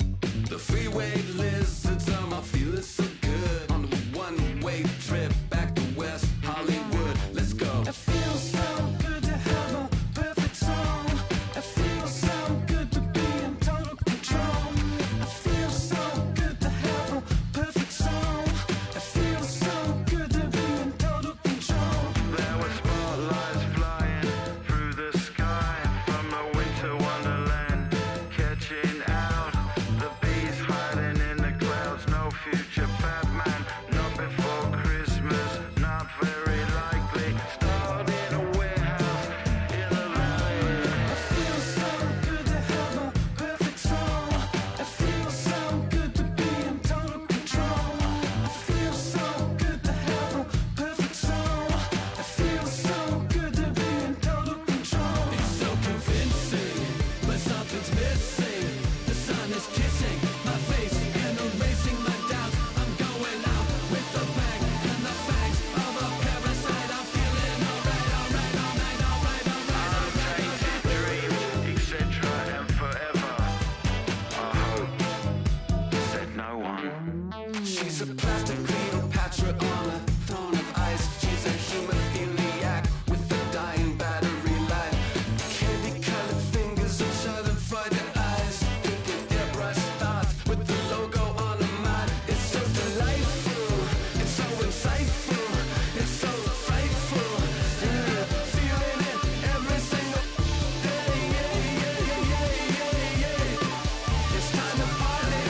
Speaker 7: The freeway lizards are my feeling so good on a one-way trip back to West Hollywood. Let's go. It feels so good to have a perfect song. It feels so good to be in total control. It feels so good to have a perfect song. It feels so good to be in total control.
Speaker 8: There were spotlights flying through the sky from a winter wonderland, catching out the bees hiding in the clouds. No future Batman, not before Christmas, not very likely. Starred in a warehouse in the valley.
Speaker 7: It feels so good to have a perfect song. It feels so good to be in total control. It feels so good to have a perfect song. It feels so good to be in total control. It's so convincing, but something's missing. The sun is kissing my face and erasing my doubts. I'm going out with the bang and the fangs of a parasite. I'm feeling alright, alright, alright, alright, alright.
Speaker 8: Untainted dreams, etc. and forever. I hope, said no one.
Speaker 7: She's a plastic Cleopatra on a throne of ice. She's a hemophiliac with a dying battery life. Candy-colored fingers and shut-and-frightened eyes. Thinking airbrush thoughts with the logo on her mind. It's so delightful. It's so insightful. It's so frightful. Feeling it every single day. It's time to party.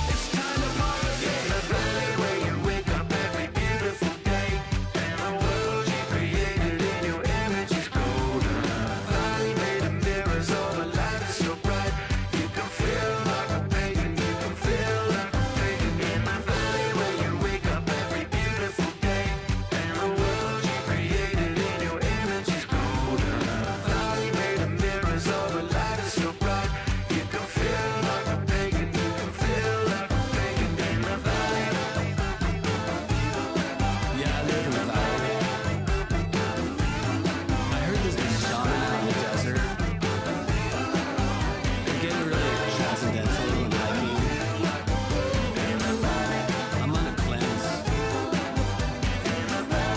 Speaker 7: It's time to party.
Speaker 8: The valley where you wake up every beautiful day, and the world you created in your image is golden.
Speaker 7: Valley made of mirrors, all the light is so bright. You can feel like a pagan, you can feel like a pagan.
Speaker 8: In the valley where you wake up every beautiful day, and the world you created in your image is golden.
Speaker 7: Valley made of mirrors, all the light is so bright. You can feel like a pagan, you can feel like a pagan.
Speaker 8: In the valley.
Speaker 9: Yeah, I live in the valley. I heard there's a shaman in the desert. I'm getting really transcendental and hiking. I'm on a cleanse.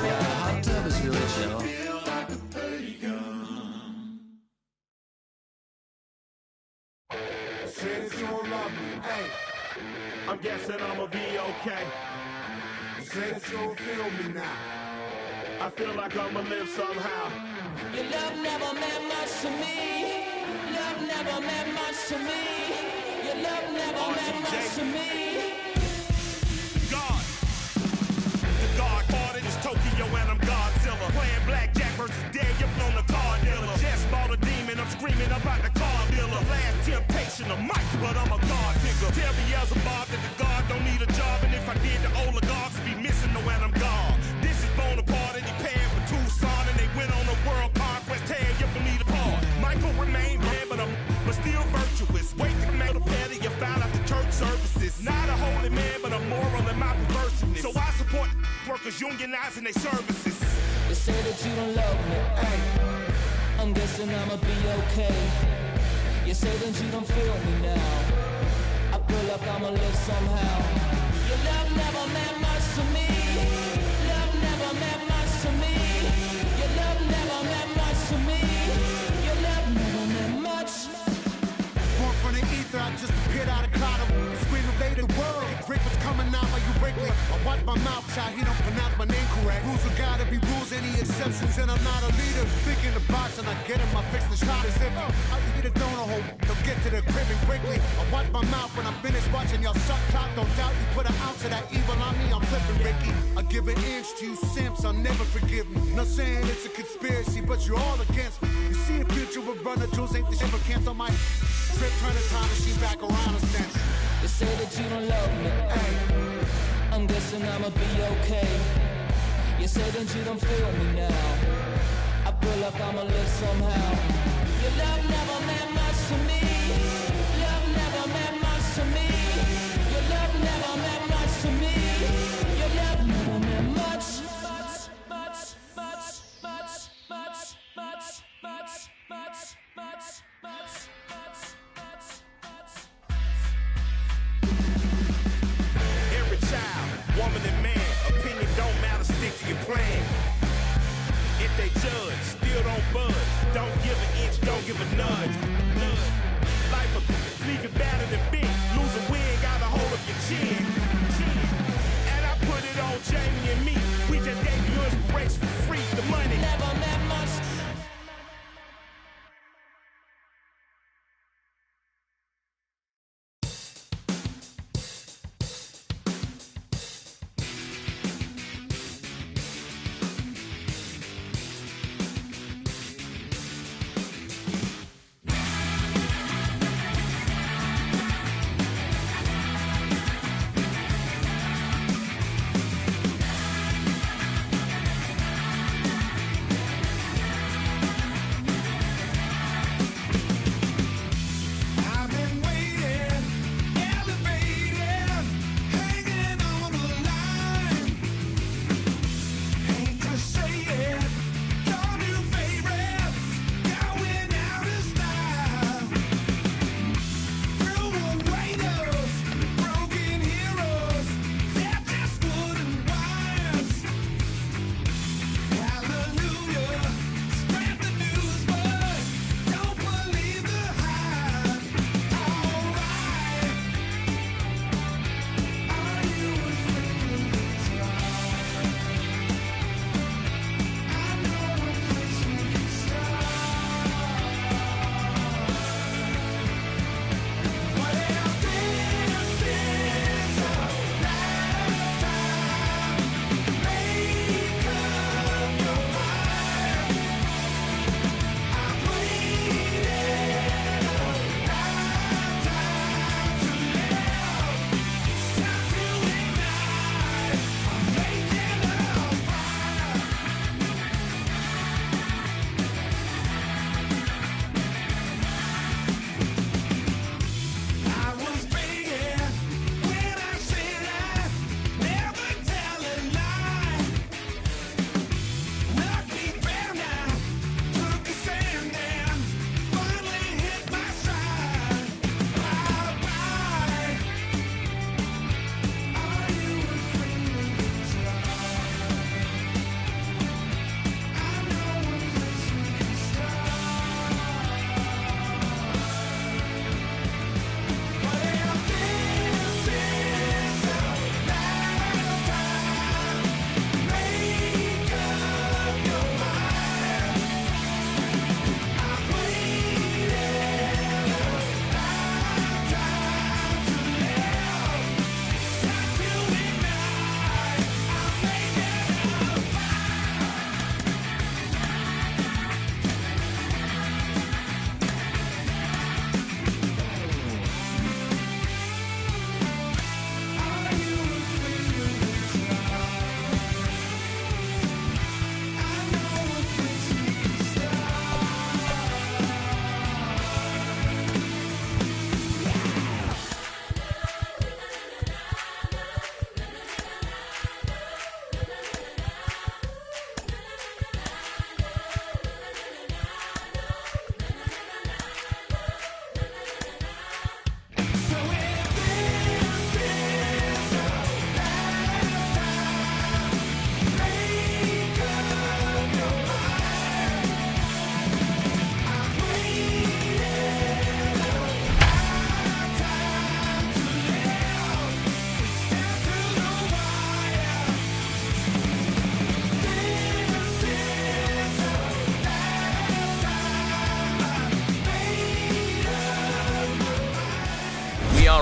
Speaker 9: Yeah, the hot tub is really chill.
Speaker 4: Since you love me, hey, I'm guessing I'ma be okay. Since you don't feel me now, I feel like I'ma live somehow.
Speaker 7: Your love never meant much to me. Love never meant much to me. Your love never meant much to me.
Speaker 4: God. The God parted is Tokyo and I'm Godzilla. Playing blackjack versus Daniel on the car dealer. Just bought a demon, I'm screaming about the car dealer. Last temptation of Mike, but I'm a God figure. Tell me as a Bob that the God don't need a job, and if I did, the oligarchs would be missing the when I'm gone. This is Bonaparte and he paired with Tucson, and they went on a world conquest. Tell you don't need a pause. Michael remained bad, but is unionizing their services.
Speaker 10: They say that you don't love me, ay. I'm guessing I'ma be okay. You say that you don't feel me now. I feel like I'ma live somehow. Your love never meant much to me. Love never meant much to me. Your love never meant much to me. Your love never meant much.
Speaker 11: Born from the ether, I just appeared out of cloud. Scream invaded the world. Rick was coming out like you Wrigley. I watch my mouth child, he don't pronounce my name correct. Rules will gotta be rules, any exceptions, and I'm not a leader. Thinking the box and I get him, I fix the shot as if I eat a donut hole. They'll get to the crib and quickly. I watch my mouth when I'm finished watching y'all suck clock. Don't doubt you put an ounce of that evil on me, I'm flipping Ricky. I give an inch to you simps, I'll never forgive me. Not saying it's a conspiracy, but you're all against me. You see a future with brother Jules ain't the shit, but cancel my trip, turn the time machine back around a sense.
Speaker 10: They say that you don't love me, ay. I'm guessing I'ma be okay. You say that you don't feel me now. I feel like I'ma live somehow. Your love never meant much to me. Love never meant much to me. Your love never meant much to me. Your love never meant much.
Speaker 4: Every child, woman and man, opinion don't matter, stick to your plan. If they judge, still don't budge. Don't give an inch, don't give a nudge. Life will leave you battered and bent. Lose a win, got a hold of your chin. And I put it on Jamie and me. We just gave you inspiration for free. The money
Speaker 10: never meant much.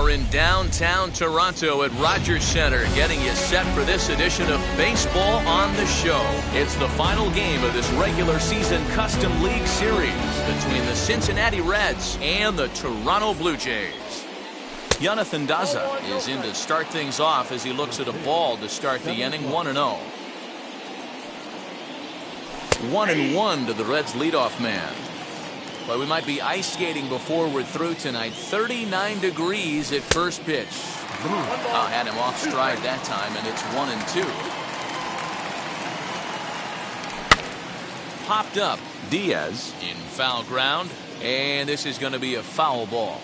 Speaker 1: are in downtown Toronto at Rogers Centre, getting you set for this edition of Baseball on the Show. It's the final game of this regular season Custom League Series between the Cincinnati Reds and the Toronto Blue Jays. Jonathan Daza is in to start things off as he looks at a ball to start the inning. 1-0. 1-1 to the Reds leadoff man. But we might be ice skating before we're through tonight. 39 degrees at first pitch. Had him off stride that time, and it's 1-2. Popped up. Diaz in foul ground, and this is going to be a foul ball.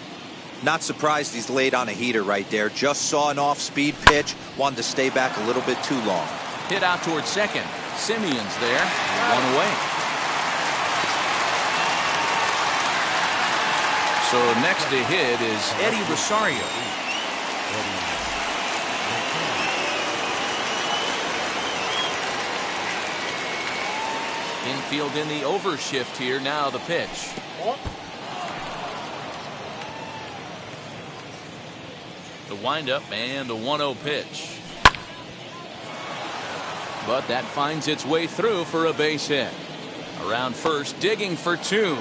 Speaker 3: Not surprised he's laid on a heater right there. Just saw an off-speed pitch. Wanted to stay back a little bit too long.
Speaker 1: Hit out towards second. Simeon's there. One away. So next to hit is Eddie Rosario. Infield in the overshift here. Now the pitch. The windup and the 1-0 pitch. But that finds its way through for a base hit. Around first, digging for two.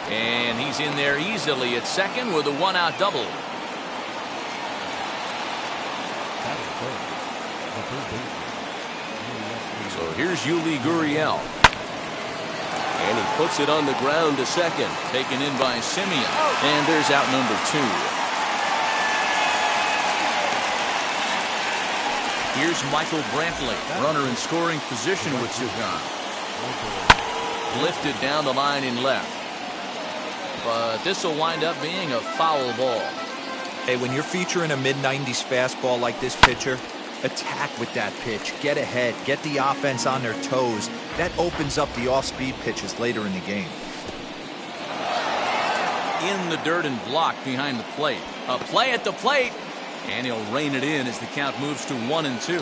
Speaker 1: And he's in there easily at second with a 1-out double. So here's Yuli Gurriel. And he puts it on the ground to second. Taken in by Simeon. And there's out number 2. Here's Michael Brantley, runner in scoring position with Sugan. Lifted down the line in left. But this will wind up being a foul ball.
Speaker 3: Hey, when you're featuring a mid-90s fastball like this pitcher, attack with that pitch. Get ahead. Get the offense on their toes. That opens up the off-speed pitches later in the game.
Speaker 1: In the dirt and blocked behind the plate. A play at the plate. And he'll rein it in as the count moves to 1-2.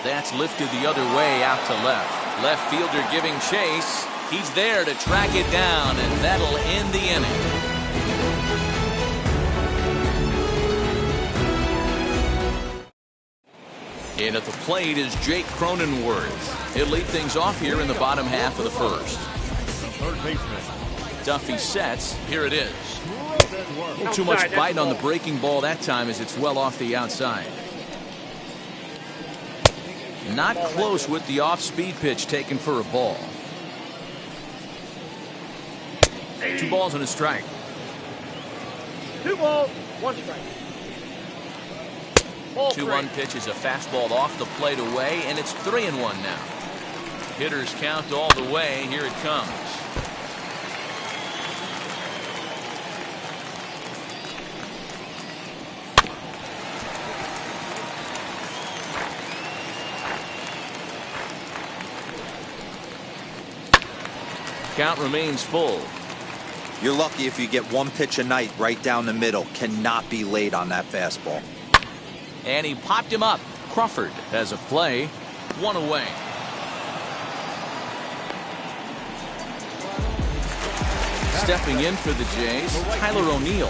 Speaker 1: That's lifted the other way out to left. Left fielder giving chase. He's there to track it down, and that'll end the inning. And at the plate is Jake Cronenworth. He'll lead things off here in the bottom half of the first.
Speaker 5: Third baseman.
Speaker 1: Duffy sets. Here it is. A little too much bite on the breaking ball that time as it's well off the outside. Not close with the off-speed pitch taken for a ball. 2 balls and a strike.
Speaker 5: 2 balls, 1 strike.
Speaker 1: 2-1 pitch is a fastball off the plate away, and it's 3-1 now. Hitters count all the way. Here it comes. Count remains full.
Speaker 3: You're lucky if you get 1 pitch a night right down the middle. Cannot be late on that fastball.
Speaker 1: And he popped him up. Crawford has a play. 1 away. Stepping in for the Jays, Tyler O'Neill.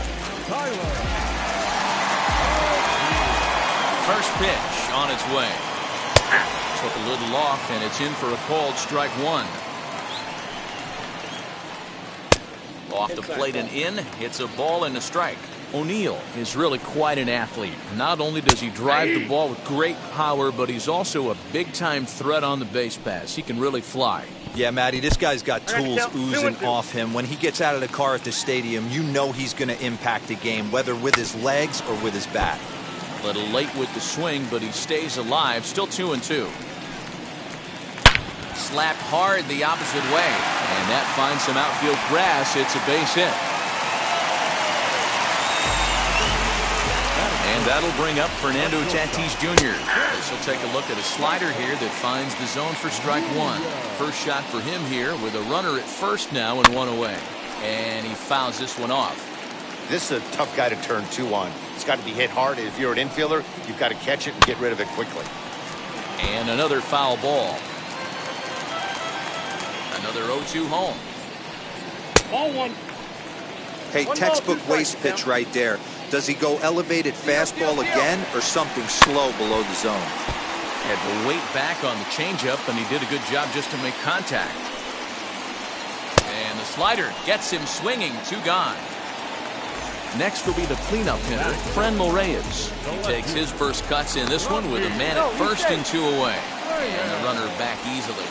Speaker 1: First pitch on its way. Took a little off, and it's in for a called strike 1. Off the plate and in, hits a ball and a strike. O'Neill is really quite an athlete. Not only does he drive the ball with great power, but he's also a big-time threat on the base pass. He can really fly.
Speaker 3: Yeah, Matty, this guy's got tools oozing off him. When he gets out of the car at the stadium, you know he's going to impact the game, whether with his legs or with his bat.
Speaker 1: A little late with the swing, but he stays alive. Still 2-2. Slapped hard the opposite way, and that finds some outfield grass. It's a base hit. And that'll bring up Fernando Tatis Jr. This will take a look at a slider here that finds the zone for strike 1. First shot for him here with a runner at first now and 1 away. And he fouls this one off.
Speaker 2: This is a tough guy to turn 2 on. It's got to be hit hard. If you're an infielder, you've got to catch it and get rid of it quickly.
Speaker 1: And another foul ball. Another 0-2 home.
Speaker 5: Ball one.
Speaker 3: Hey, textbook waste pitch right there. Does he go elevated fastball again or something slow below the zone?
Speaker 1: Had to wait back on the changeup, and he did a good job just to make contact. And the slider gets him swinging, 2 gone. Next will be the cleanup hitter, Franmil Reyes. He takes his first cuts in this one with a man at first and 2 away. And the runner back easily.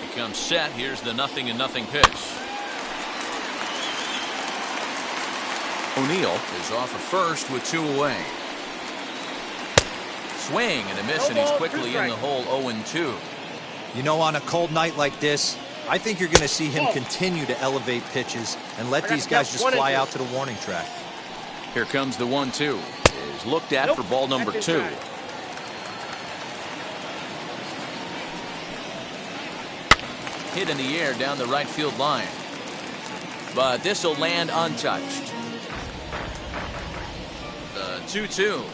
Speaker 1: He comes set. Here's the 0-0 pitch. O'Neill is off of first with 2 away. Swing and a miss, and he's quickly in the hole 0-2.
Speaker 3: You know, on a cold night like this, I think you're going to see him continue to elevate pitches and let these guys just fly out to the warning track.
Speaker 1: Here comes the 1-2. Is looked at for ball number 2. Hit in the air down the right field line. But this will land untouched. The 2-2.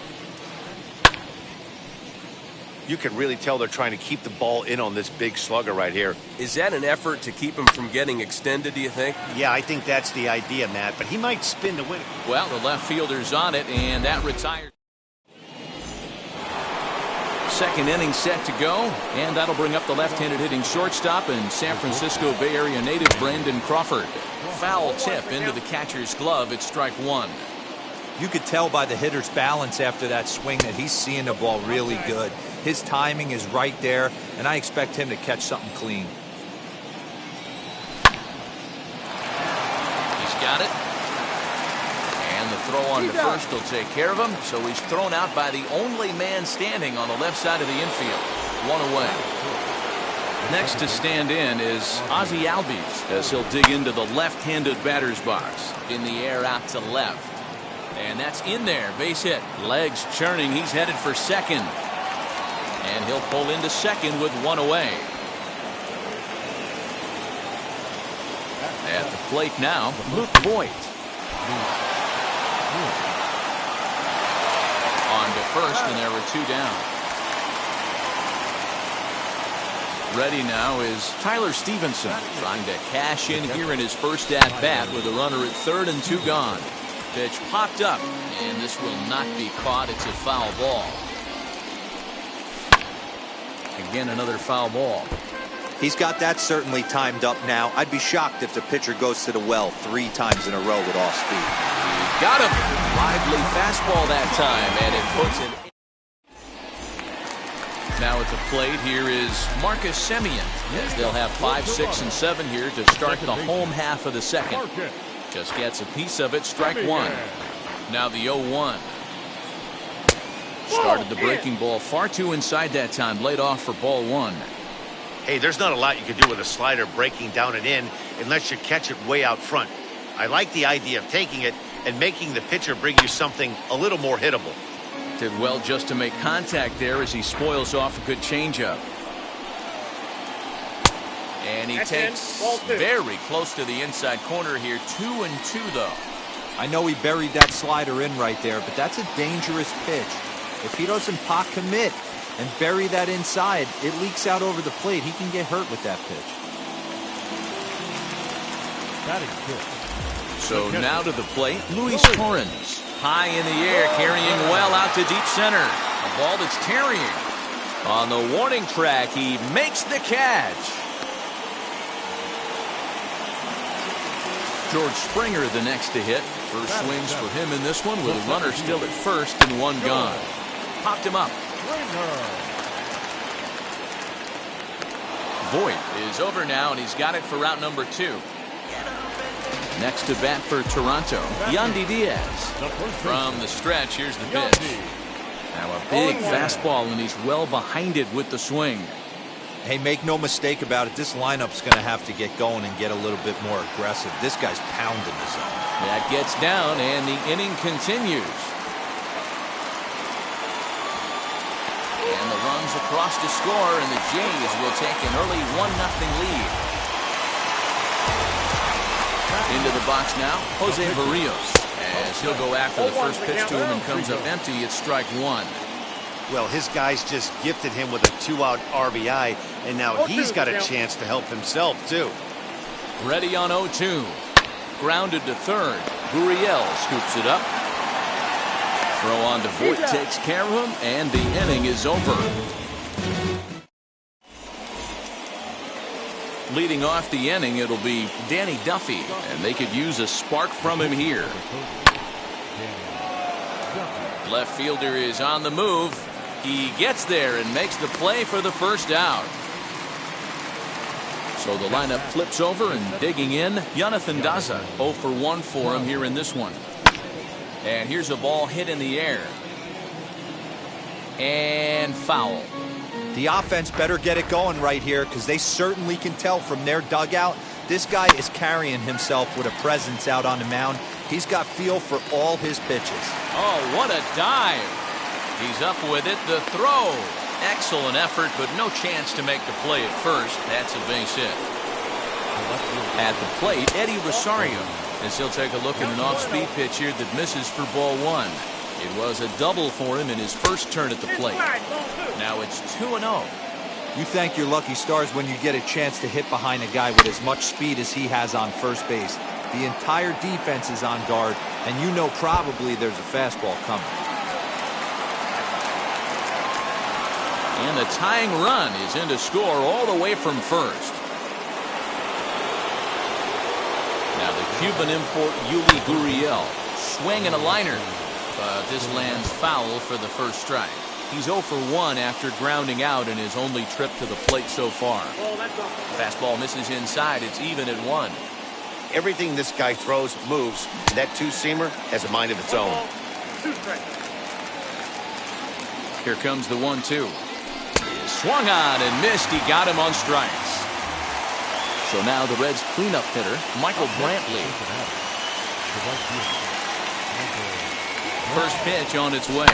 Speaker 2: You can really tell they're trying to keep the ball in on this big slugger right here.
Speaker 6: Is that an effort to keep him from getting extended, do you think?
Speaker 2: Yeah, I think that's the idea, Matt, but he might spin to win it.
Speaker 1: Well, the left fielder's on it, and that retires. Second inning set to go, and that'll bring up the left-handed hitting shortstop and San Francisco Bay Area native Brandon Crawford. Foul tip into the catcher's glove. It's strike 1.
Speaker 3: You could tell by the hitter's balance after that swing that he's seeing the ball really good. His timing is right there, and I expect him to catch something clean.
Speaker 1: He's got it. And the throw on to first will take care of him, so he's thrown out by the only man standing on the left side of the infield. 1 away. Next to stand in is Ozzie Albies as he'll dig into the left-handed batter's box. In the air out to left. And that's in there. Base hit. Legs churning. He's headed for second. And he'll pull into second with 1 away. At the plate now, Luke Voigt. On to first, and there were 2 down. Ready now is Tyler Stevenson, trying to cash in here in his first at-bat with a runner at third and 2 gone. Pitch popped up, and this will not be caught. It's a foul ball. Again, another foul ball.
Speaker 3: He's got that certainly timed up now. I'd be shocked if the pitcher goes to the well 3 times in a row with off speed.
Speaker 1: Got him. Lively fastball that time, and it puts it. Now at the plate, here is Marcus Semien, as they'll have 5, 6, and 7 here to start the home half of the second. Just gets a piece of it, strike 1. Now the 0-1. Started the breaking ball far too inside that time. Laid off for ball 1.
Speaker 2: Hey, there's not a lot you can do with a slider breaking down and in unless you catch it way out front. I like the idea of taking it and making the pitcher bring you something a little more hittable.
Speaker 1: Did well just to make contact there as he spoils off a good changeup. And he takes very close to the inside corner here. 2-2 though.
Speaker 3: I know he buried that slider in right there, but that's a dangerous pitch. If he doesn't pot commit and bury that inside, it leaks out over the plate. He can get hurt with that pitch.
Speaker 1: So now to the plate, Luis Torrens. High in the air, carrying well out to deep center. A ball that's tarrying. On the warning track, he makes the catch. George Springer the next to hit. First swings for him in this one with a runner still at first and 1 gone. Popped him up. Voigt is over now, and he's got it for route number 2. Next to bat for Toronto, Yandy Diaz. From the stretch, here's the pitch. Now a big fastball, and he's well behind it with the swing.
Speaker 3: Hey, make no mistake about it. This lineup's going to have to get going and get a little bit more aggressive. This guy's pounding the zone.
Speaker 1: That gets down, and the inning continues. And the runs across to score, and the Jays will take an early 1-0 lead. Into the box now, Jose Barrios, as he'll go after the first pitch to him and comes up empty. It's strike 1.
Speaker 2: Well, his guys just gifted him with a 2-out RBI, and now he's got a chance to help himself, too.
Speaker 1: Ready on 0-2. Grounded to third. Gurriel scoops it up. Throw on to Voit takes care of him, and the inning is over. Leading off the inning, it'll be Danny Duffy, and they could use a spark from him here. Left fielder is on the move. He gets there and makes the play for the first out. So the lineup flips over, and digging in, Jonathan Daza. 0 for 1 for him here in this one. And here's a ball hit in the air. And foul.
Speaker 3: The offense better get it going right here, because they certainly can tell from their dugout this guy is carrying himself with a presence out on the mound. He's got feel for all his pitches.
Speaker 1: Oh, what a dive. He's up with it. The throw. Excellent effort, but no chance to make the play at first. That's a base hit. At the plate, Eddie Rosario, as he'll take a look at an off-speed pitch here that misses for ball 1. It was a double for him in his first turn at the plate. Now it's 2-0.
Speaker 3: You thank your lucky stars when you get a chance to hit behind a guy with as much speed as he has on first base. The entire defense is on guard, and you know probably there's a fastball coming.
Speaker 1: And the tying run is in to score all the way from first. Now the Cuban import Yuli Gurriel. Swing and a liner. But this lands foul for the first strike. He's 0 for 1 after grounding out in his only trip to the plate so far. Fastball misses inside. It's even at 1.
Speaker 2: Everything this guy throws moves. That two-seamer has a mind of its own.
Speaker 1: Here comes the 1-2. Swung on and missed. He got him on strikes. So now the Reds' cleanup hitter, Michael Brantley. First pitch on its way.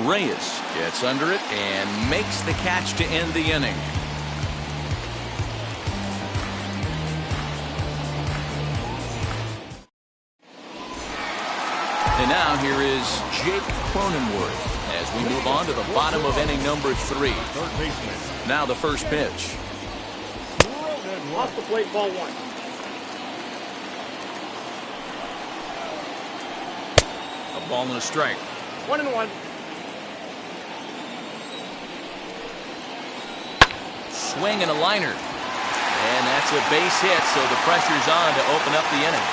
Speaker 1: Reyes gets under it and makes the catch to end the inning. And now here is Jake Cronenworth as we move on to the bottom of inning number 3. Now the first pitch.
Speaker 5: Off the plate, ball 1.
Speaker 1: A ball and a strike.
Speaker 5: 1-1.
Speaker 1: Swing and a liner. And that's a base hit, so the pressure's on to open up the inning.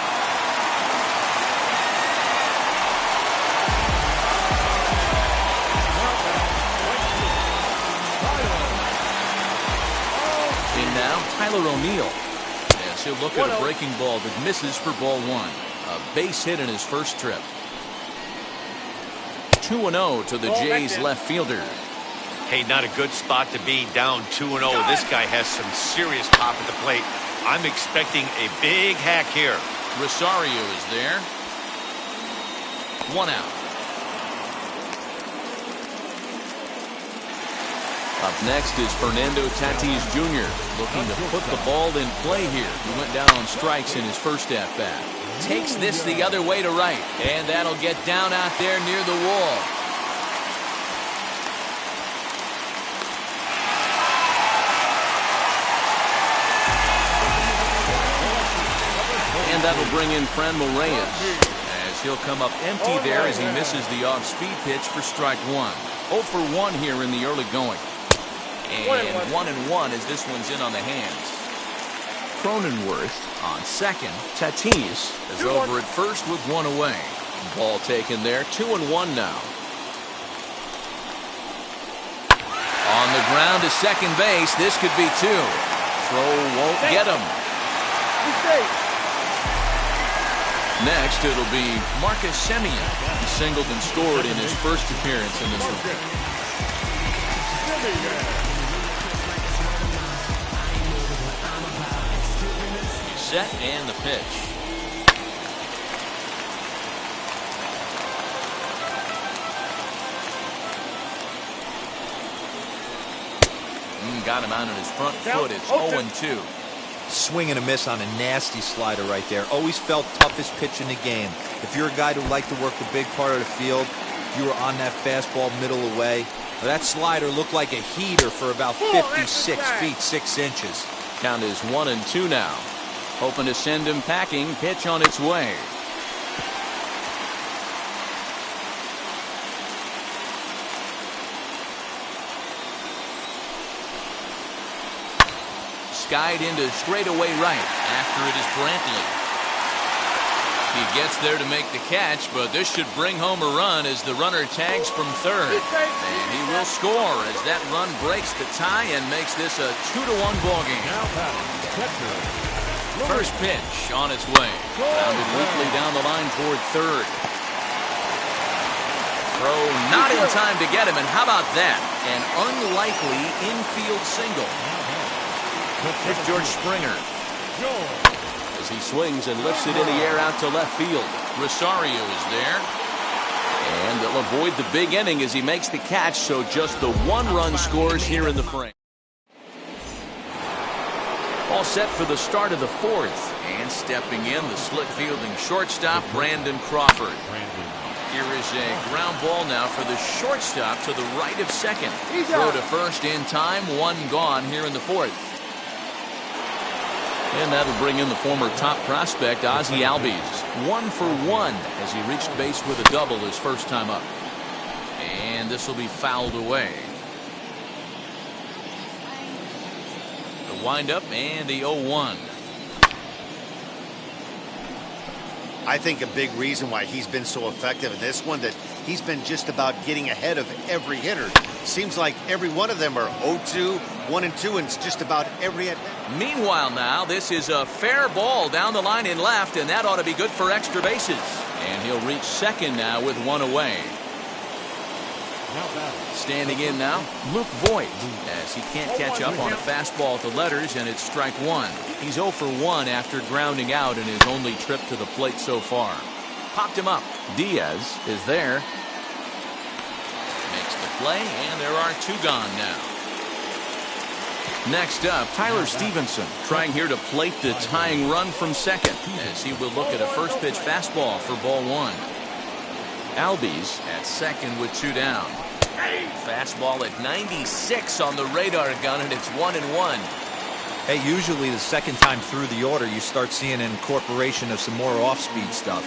Speaker 1: Now Tyler O'Neill, as he'll look at a breaking ball that misses for ball 1. A base hit in his first trip. 2-0 to the Jays left fielder.
Speaker 2: Hey, not a good spot to be, down 2-0. This guy has some serious pop at the plate. I'm expecting a big hack here.
Speaker 1: Rosario is there. 1 out. Up next is Fernando Tatis Jr. looking to put the ball in play here. He went down on strikes in his first at-bat. Takes this the other way to right, and that'll get down out there near the wall. And that'll bring in Franmil Reyes, as he'll come up empty there as he misses the off-speed pitch for strike 1. 0 for 1 here in the early going. And 1-1 as this one's in on the hands. Cronenworth on second. Tatis is over at first with 1 away. Ball taken there. 2-1 now. On the ground to second base. This could be 2. Throw won't get him. Next, it'll be Marcus Semien. He singled and scored in his first appearance in this one. Set and the pitch. Got him out on his front foot. It's 0-2.
Speaker 3: Swing and a miss on a nasty slider right there. Always felt toughest pitch in the game. If you're a guy who liked to work the big part of the field, you were on that fastball middle away. That slider looked like a heater for about 56 feet 6 inches.
Speaker 1: Count is 1-2 now. Hoping to send him packing. Pitch on its way. Skied into straightaway right. After it is Brantley. He gets there to make the catch, but this should bring home a run as the runner tags from third. And he will score as that run breaks the tie and makes this a 2-1 ball game. First pitch on its way. Grounded weakly down the line toward third. Throw not in time to get him, and how about that? An unlikely infield single. It's George Springer. As he swings and lifts it in the air out to left field. Rosario is there. And they'll avoid the big inning as he makes the catch, so just the 1-run scores here in the frame. All set for the start of the fourth. And stepping in, the slick fielding shortstop, Brandon Crawford. Here is a ground ball now for the shortstop to the right of second. Throw to first in time, 1 gone here in the fourth. And that'll bring in the former top prospect, Ozzie Albies. 1 for 1 as he reached base with a double his first time up. And this will be fouled away. The windup and the 0-1.
Speaker 2: I think a big reason why he's been so effective in this one, that he's been just about getting ahead of every hitter. Seems like every one of them are 0-2, 1-2, and it's just about every at bat.
Speaker 1: Meanwhile now, this is a fair ball down the line in left, and that ought to be good for extra bases. And he'll reach second now with 1 away. Standing in now, Luke Voigt, as he can't catch up on a fastball at the letters, and it's strike 1. He's 0 for 1 after grounding out in his only trip to the plate so far. Popped him up. Diaz is there. Makes the play, and there are 2 gone now. Next up, Tyler Stevenson, trying here to plate the tying run from second, as he will look at a first pitch fastball for ball 1. Albies at second with 2 down. Fastball at 96 on the radar gun, and it's 1-1.
Speaker 3: Hey, usually the second time through the order, you start seeing an incorporation of some more off-speed stuff.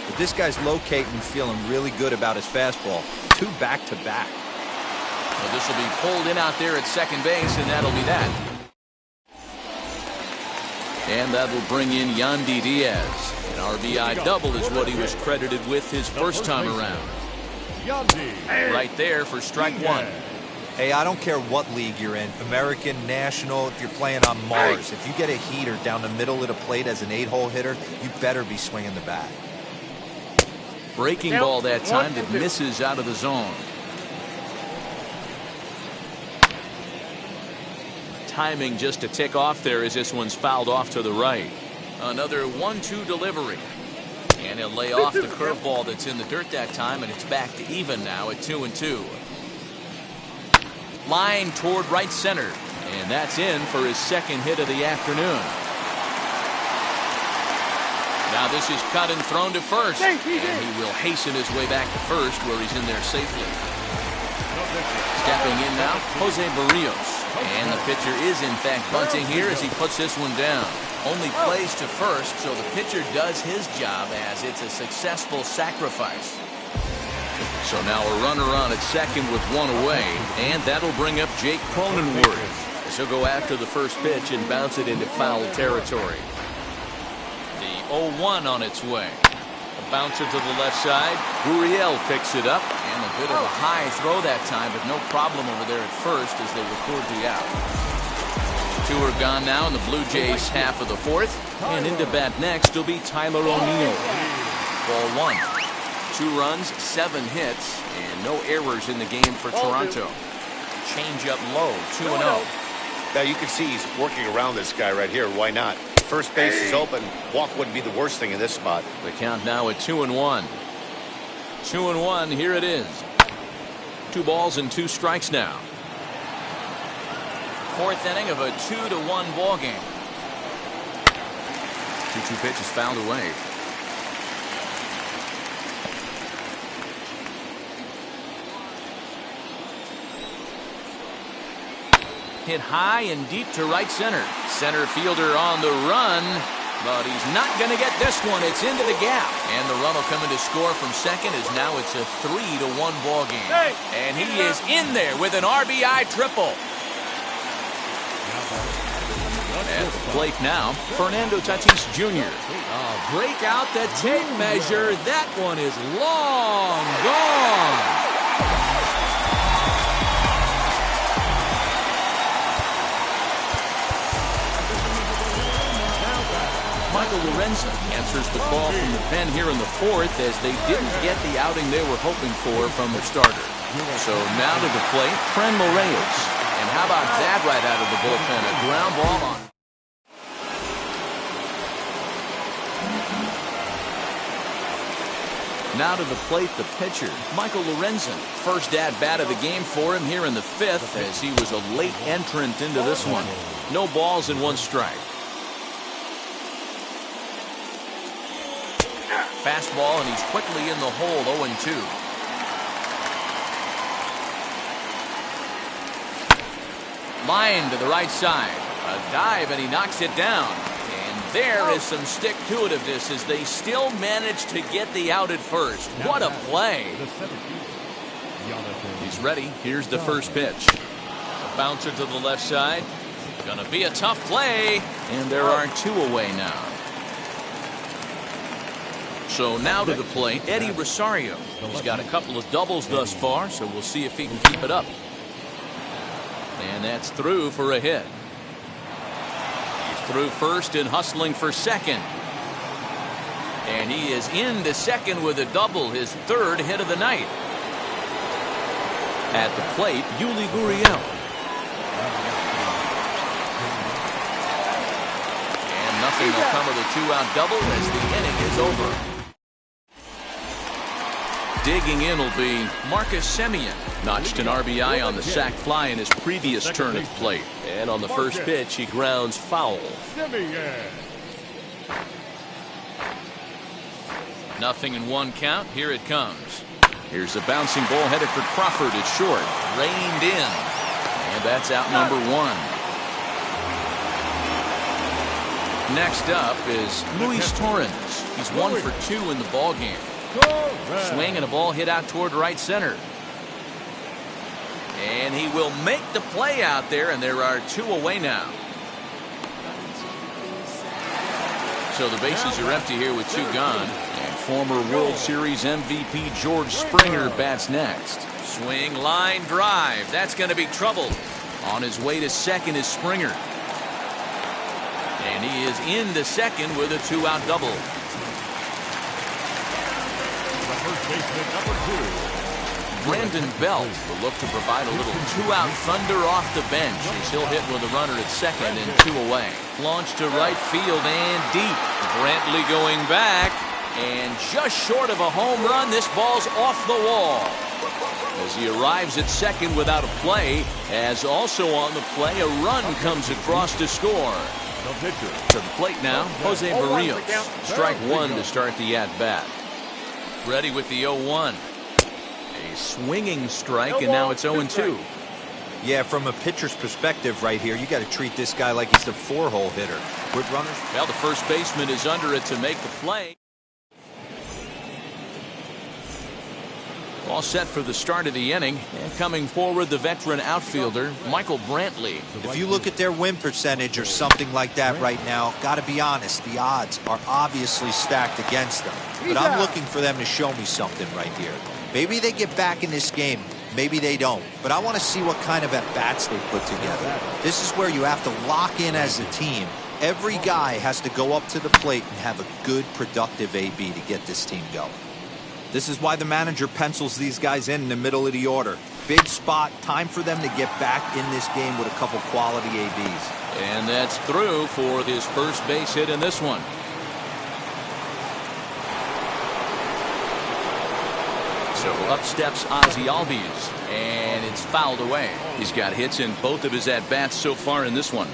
Speaker 3: But this guy's locating, feeling really good about his fastball. 2 back-to-back.
Speaker 1: So this will be pulled in out there at second base, and that'll be that. And that will bring in Yandy Diaz. An RBI double is what he was credited with his first time around. Right there for strike 1.
Speaker 3: Hey, I don't care what league you're in, American, National, if you're playing on Mars. If you get a heater down the middle of the plate as an 8-hole hitter, you better be swinging the bat.
Speaker 1: Breaking ball that time that misses out of the zone. Timing just a tick off there as this one's fouled off to the right. Another 1-2 delivery. And he'll lay off the curveball that's in the dirt that time, and it's back to even now at 2-2. Line toward right center, and that's in for his second hit of the afternoon. Now this is cut and thrown to first, and he will hasten his way back to first where he's in there safely. Stepping in now, Jose Barrios. And the pitcher is in fact bunting here as he puts this one down. Only plays to first, so the pitcher does his job as it's a successful sacrifice. So now a runner on at second with 1 away, and that'll bring up Jake Cronenworth as he'll go after the first pitch and bounce it into foul territory. The 0-1 on its way. A bouncer to the left side. Gurriel picks it up, and a bit of a high throw that time, but no problem over there at first as they record the out. 2 are gone now in the Blue Jays half of the fourth, and into bat next will be Tyler O'Neill. Ball 1. 2 runs, 7 hits, and no errors in the game for Toronto. Change up low, 2-0.
Speaker 2: Now you can see he's working around this guy right here. Why not? First base is open. Walk wouldn't be the worst thing in this spot.
Speaker 1: The count now at 2-1. 2-1, here it is. 2 balls and 2 strikes now. Fourth inning of a 2-1 ball game. 2-2 pitch is fouled away. Hit high and deep to right center. Center fielder on the run, but he's not going to get this one. It's into the gap. And the run will come in to score from second as now it's a 3-1 ball game. And he is in there with an RBI triple. At the plate now, Fernando Tatis Jr. Break out the tape measure. That one is long gone. Michael Lorenzen answers the call from the pen here in the fourth as they didn't get the outing they were hoping for from their starter. So now to the plate, Franmil Reyes. And how about that right out of the bullpen? A ground ball on. Now to the plate, the pitcher, Michael Lorenzen. First at-bat of the game for him here in the fifth as he was a late entrant into this one. No balls and 1 strike. Fastball, and he's quickly in the hole, 0-2. Line to the right side. A dive, and he knocks it down. And there is some stick-to-itiveness as they still manage to get the out at first. What a play. He's ready. Here's the first pitch. A bouncer to the left side. Gonna be a tough play. And there are 2 away now. So now to the plate, Eddie Rosario. He's got a couple of doubles thus far, so we'll see if he can keep it up. And that's through for a hit. He's through first and hustling for second. And he is into second with a double, his 3rd hit of the night. At the plate, Yuli Gurriel. And nothing will come of the 2-out double as the inning is over. Digging in will be Marcus Semien. Notched an RBI on the sac fly in his previous turn at the plate. And on the first pitch, he grounds foul. Nothing in 1 count. Here it comes. Here's a bouncing ball headed for Crawford at short. Reined in. And that's out number 1. Next up is Luis Torrens. He's 1 for 2 in the ball game. Swing and a ball hit out toward right center. And he will make the play out there, and there are 2 away now. So the bases are empty here with 2 gone. And former World Series MVP George Springer bats next. Swing, line drive. That's going to be trouble. On his way to second is Springer. And he is into second with a 2-out double. Brandon Belt will look to provide a little 2-out thunder off the bench as he'll hit with a runner at second and 2 away. Launch to right field and deep. Brantley going back and just short of a home run. This ball's off the wall as he arrives at second without a play. As also on the play, a run comes across to score. To the plate now, Jose Barrios. Strike 1 to start the at-bat. Ready with the 0-1. A swinging strike, and now it's 0-2.
Speaker 3: Yeah, from a pitcher's perspective right here, you got to treat this guy like he's a 4-hole hitter. With runners.
Speaker 1: Well, the first baseman is under it to make the play. All set for the start of the inning. And coming forward, the veteran outfielder, Michael Brantley.
Speaker 3: If you look at their win percentage or something like that right now, got to be honest, the odds are obviously stacked against them. But I'm looking for them to show me something right here. Maybe they get back in this game. Maybe they don't. But I want to see what kind of at-bats they put together. This is where you have to lock in as a team. Every guy has to go up to the plate and have a good, productive AB to get this team going. This is why the manager pencils these guys in the middle of the order. Big spot, time for them to get back in this game with a couple quality ABs.
Speaker 1: And that's through for his first base hit in this one. So up steps Ozzie Albies, and it's fouled away. He's got hits in both of his at-bats so far in this one.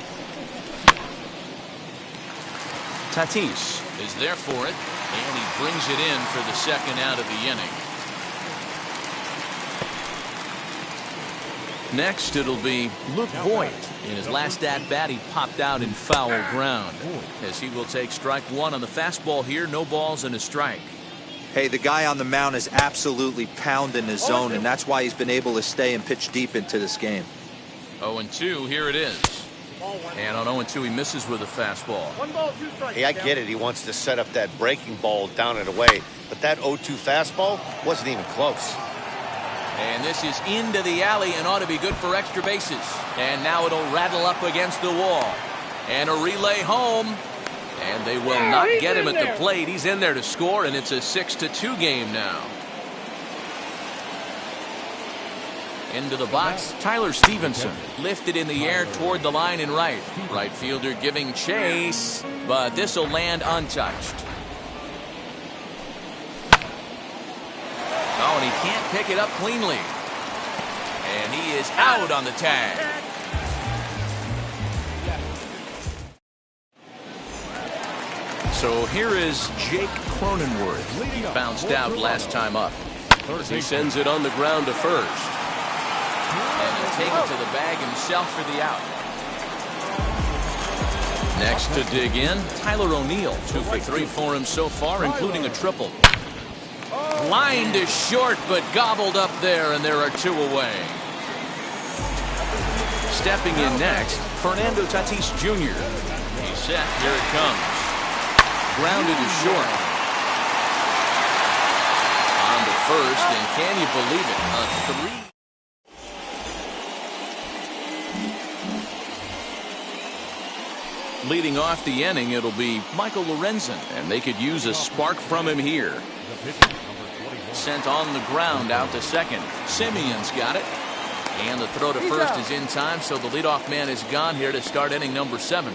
Speaker 1: Tatis is there for it, and he brings it in for the second out of the inning. Next, it'll be Luke Voigt. In his last at-bat, he popped out in foul ground, as he will take strike one on the fastball here. No balls and a strike.
Speaker 3: Hey, the guy on the mound is absolutely pounding his zone, and that's why he's been able to stay and pitch deep into this game.
Speaker 1: 0-2, here it is. And on 0-2, he misses with a fastball.
Speaker 5: 1 ball, 2 strikes.
Speaker 2: Hey, I get it. He wants to set up that breaking ball down and away, but that 0-2 fastball wasn't even close.
Speaker 1: And this is into the alley and ought to be good for extra bases. And now it'll rattle up against the wall. And a relay home. And they will not get him at the plate. He's in there to score, and it's a 6-2 game now. Into the box, Tyler Stevenson. Lifted in the air toward the line and right. Right fielder giving chase, but this will land untouched. Oh, and he can't pick it up cleanly. And he is out on the tag. So here is Jake Cronenworth. He bounced out last time up.
Speaker 6: He sends it on the ground to first.
Speaker 1: And he'll take it to the bag himself for the out. Next to dig in, Tyler O'Neill. 2 for 3 for him so far, including a triple. Lined is short, but gobbled up there, and there are 2 away. Stepping in next, Fernando Tatis Jr. He's set. Here it comes. Grounded to short. On to first, and can you believe it? A 3. Leading off the inning, it'll be Michael Lorenzen, and they could use a spark from him here. Sent on the ground out to second. Simeon's got it. And the throw to first is in time, so the leadoff man is gone here to start inning number 7.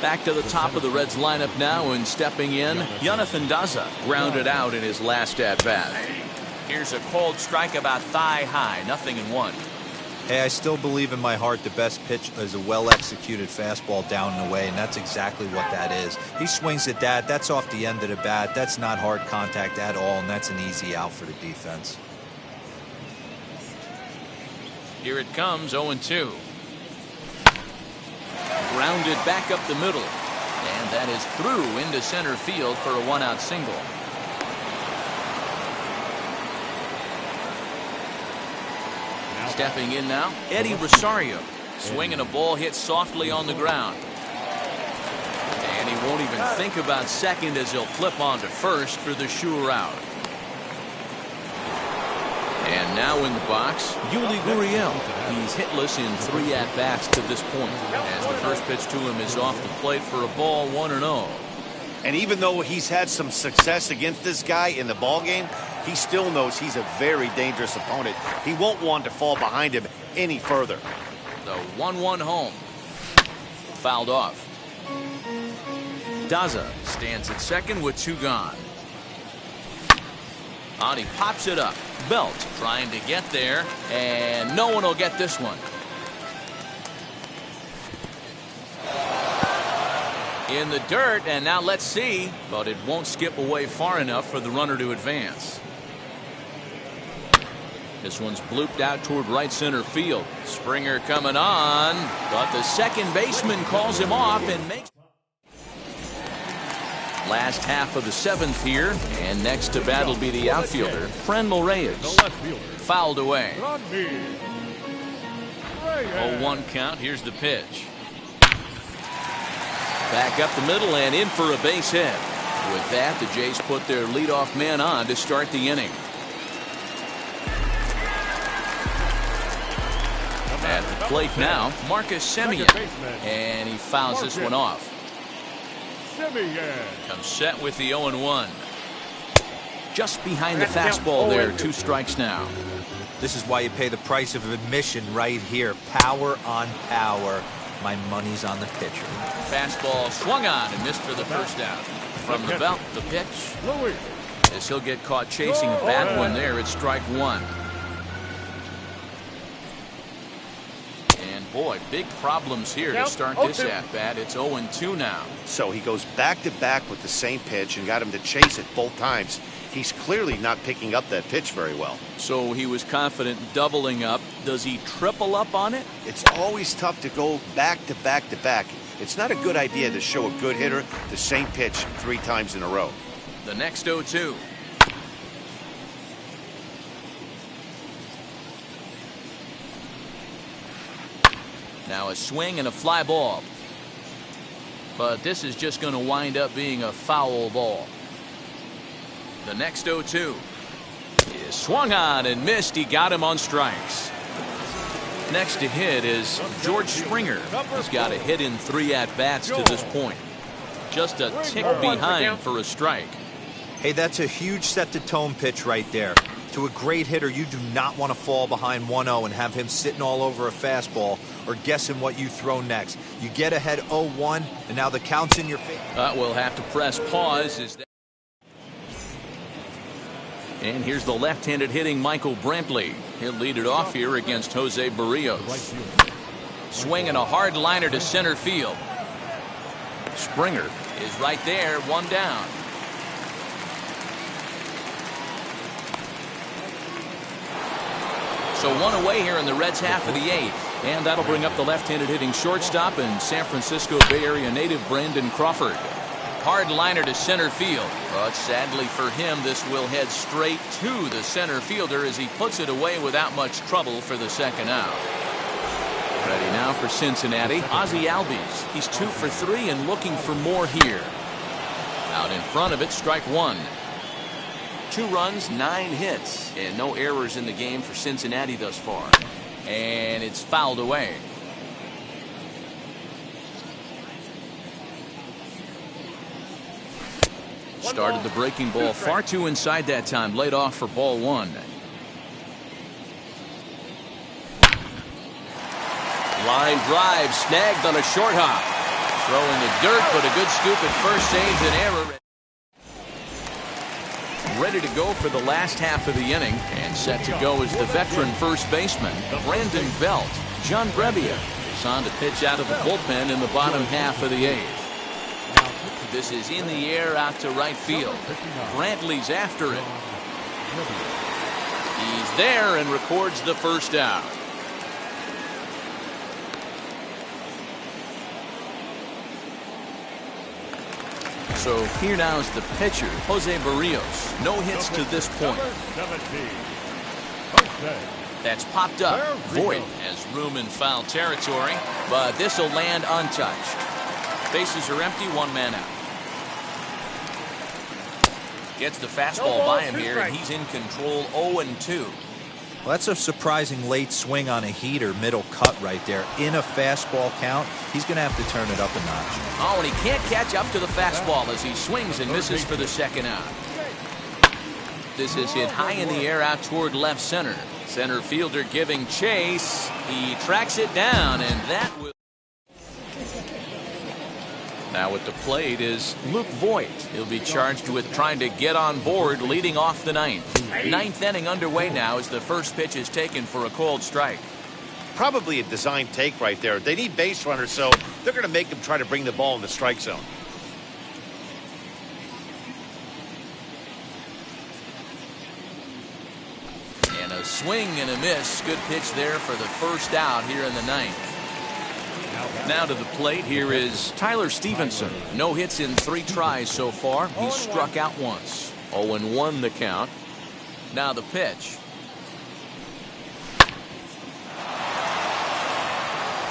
Speaker 1: Back to the top of the Reds lineup now, and stepping in, Jonathan Daza, grounded out in his last at-bat. Here's a cold strike about thigh high, 0-1.
Speaker 3: Hey, I still believe in my heart the best pitch is a well-executed fastball down and away, and that's exactly what that is. He swings at that. That's off the end of the bat. That's not hard contact at all, and that's an easy out for the defense.
Speaker 1: Here it comes, 0-2. Grounded back up the middle, and that is through into center field for a 1-out single. Stepping in now, Eddie Rosario. Swinging a ball hit softly on the ground. And he won't even think about second as he'll flip on to first for the sure out. And now in the box, Yuli Gurriel. He's hitless in 3 at-bats to this point, as the first pitch to him is off the plate for a ball, 1-0.
Speaker 2: And even though he's had some success against this guy in the ballgame, he still knows he's a very dangerous opponent. He won't want to fall behind him any further.
Speaker 1: The 1-1 home. Fouled off. Daza stands at second with 2 gone. On he pops it up. Belt trying to get there, and no one will get this one. In the dirt, and now let's see, but it won't skip away far enough for the runner to advance. This one's blooped out toward right center field. Springer coming on, but the second baseman calls him off and makes. Last half of the 7th here, and next to bat will be the outfielder, Franmil Reyes. Fouled away. 0-1 count. Here's the pitch. Back up the middle and in for a base hit. With that, the Jays put their leadoff man on to start the inning. At the plate now, Marcus Semien, and he fouls this one off. Comes set with the 0-1. Just behind the fastball there, 2 strikes now.
Speaker 3: This is why you pay the price of admission right here. Power on power. My money's on the pitcher.
Speaker 1: Fastball swung on and missed for the first out. From the belt, the pitch. As he'll get caught chasing a bad one there, it's strike 1. And Boy, big problems here to start this at-bat. It's 0-2 now.
Speaker 2: So he goes back-to-back with the same pitch and got him to chase it both times. He's clearly not picking up that pitch very well.
Speaker 1: So he was confident doubling up. Does he triple up on it?
Speaker 2: It's always tough to go back-to-back-to-back. It's not a good idea to show a good hitter the same pitch 3 times in a row.
Speaker 1: The next 0-2. Now a swing and a fly ball. But this is just going to wind up being a foul ball. The next 0-2 is swung on and missed. He got him on strikes. Next to hit is George Springer. He's got a hit in 3 at-bats to this point. Just a tick behind for a strike.
Speaker 3: Hey, that's a huge set-the-tone pitch right there. To a great hitter, you do not want to fall behind 1-0 and have him sitting all over a fastball or guessing what you throw next. You get ahead 0-1, and now the count's in your favor.
Speaker 1: We'll have to press pause. And here's the left-handed hitting Michael Brantley. He'll lead it off here against Jose Barrios. Swinging a hard liner to center field. Springer is right there, 1 down. So 1 away here in the Reds' half of the 8th. And that'll bring up the left-handed hitting shortstop and San Francisco Bay Area native Brandon Crawford. Hard liner to center field. But sadly for him, this will head straight to the center fielder as he puts it away without much trouble for the second out. Ready now for Cincinnati, Ozzie Albies. He's 2 for 3 and looking for more here. Out in front of it, strike 1. 2 runs, 9 hits, and no errors in the game for Cincinnati thus far. And it's fouled away. Started the breaking ball far too inside that time. Laid off for ball 1. Line drive snagged on a short hop. Throw in the dirt, but a good scoop at first saves an error. Ready to go for the last half of the inning, and set to go is the veteran first baseman, Brandon Belt. John Brebbia is on to pitch out of the bullpen in the bottom half of the 8th. This is in the air out to right field. Brantley's after it. He's there and records the first out. So here now is the pitcher, Jose Barrios. No hits to this point. That's popped up. Voit has room in foul territory, but this will land untouched. Bases are empty, 1 man out. Gets the fastball by him here, and he's in control 0-2.
Speaker 3: Well, that's a surprising late swing on a heater, middle cut right there. In a fastball count, he's going to have to turn it up a notch.
Speaker 1: Oh, and he can't catch up to the fastball as he swings and misses for the second out. This is hit high in the air out toward left center. Center fielder giving chase. He tracks it down, and that will... Now at the plate is Luke Voit. He'll be charged with trying to get on board leading off the 9th. 9th inning underway now as the first pitch is taken for a called strike.
Speaker 2: Probably a design take right there. They need base runners, so they're going to make him try to bring the ball in the strike zone.
Speaker 1: And a swing and a miss. Good pitch there for the first out here in the 9th. Now to the plate, here is Tyler Stevenson. No hits in 3 tries so far. He's struck out once. 0-1 the count. Now the pitch.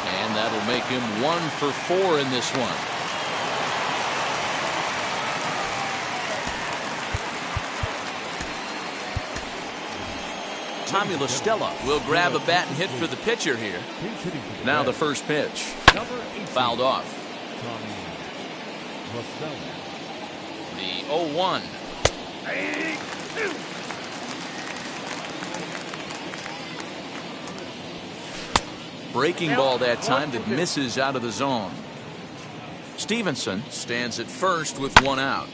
Speaker 1: And that'll make him 1 for 4 in this one. Tommy La Stella will grab a bat and hit for the pitcher here. Now the first pitch. Fouled off. The 0-1. Breaking ball that time that misses out of the zone. Stevenson stands at first with 1 out.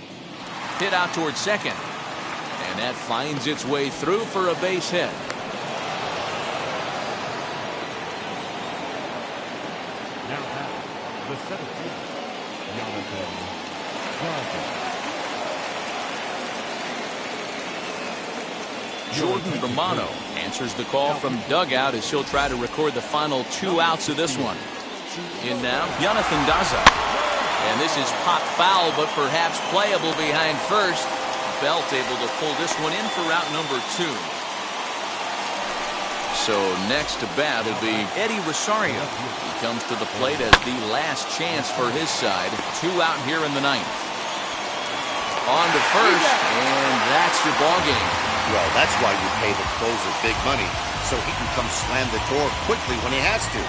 Speaker 1: Hit out towards second. And that finds its way through for a base hit.
Speaker 12: The center fielder, Jonathan Johnson.
Speaker 1: Jordan Romano answers the call from dugout as he'll try to record the final 2 outs of this one. In now, Jonathan Daza. And this is pop foul, but perhaps playable behind first. Belt able to pull this one in for out number 2. So next to bat will be Eddie Rosario. He comes to the plate as the last chance for his side. 2 out here in the 9th. On to first, and that's your ball game.
Speaker 2: Well, that's why you pay the closer big money, so he can come slam the door quickly when he has to.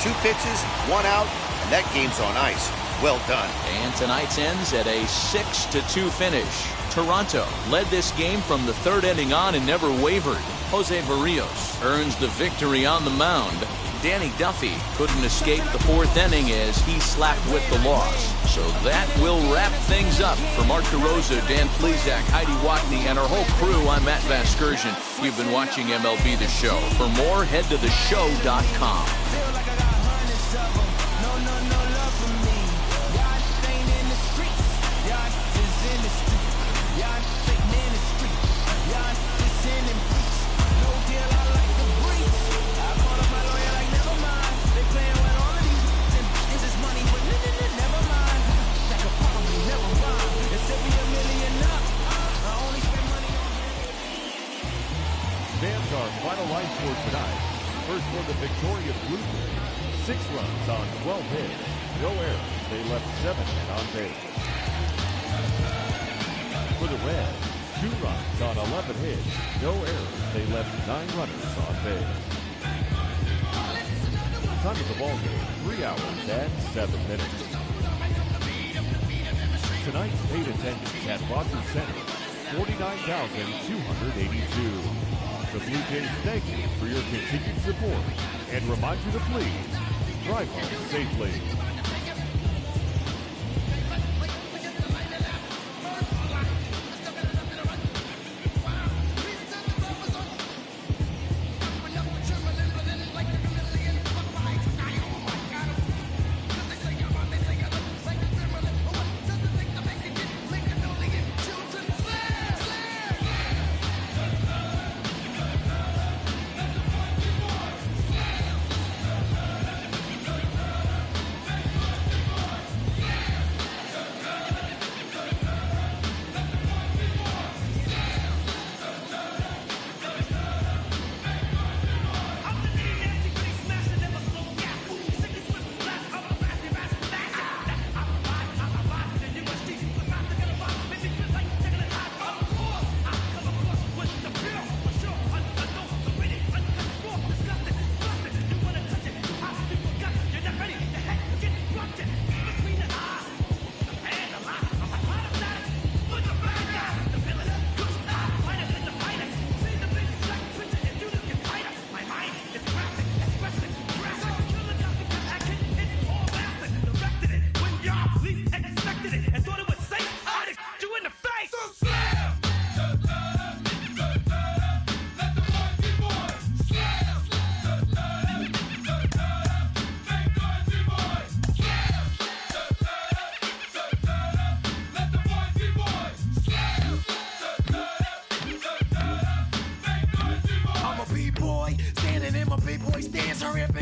Speaker 2: 2 pitches, 1 out, and that game's on ice. Well done.
Speaker 1: And tonight's ends at a 6-2 finish. Toronto led this game from the 3rd inning on and never wavered. Jose Barrios earns the victory on the mound. Danny Duffy couldn't escape the 4th inning as he slapped with the loss. So that will wrap things up. For Mark DeRosa, Dan Plesac, Heidi Watney, and our whole crew, I'm Matt Vasgersian. You've been watching MLB The Show. For more, head to theshow.com.
Speaker 12: Fans our final lines for tonight. First for the victorious Blue Jays, 6 runs on 12 hits, no errors. They left 7 men on base. For the Reds, 2 runs on 11 hits, no errors. They left 9 runners on base. Time of the ball game, 3 hours and 7 minutes. Tonight's paid attendance at Rogers Center, 49,282. The Blue Jays thank you for your continued support and remind you to please drive home safely.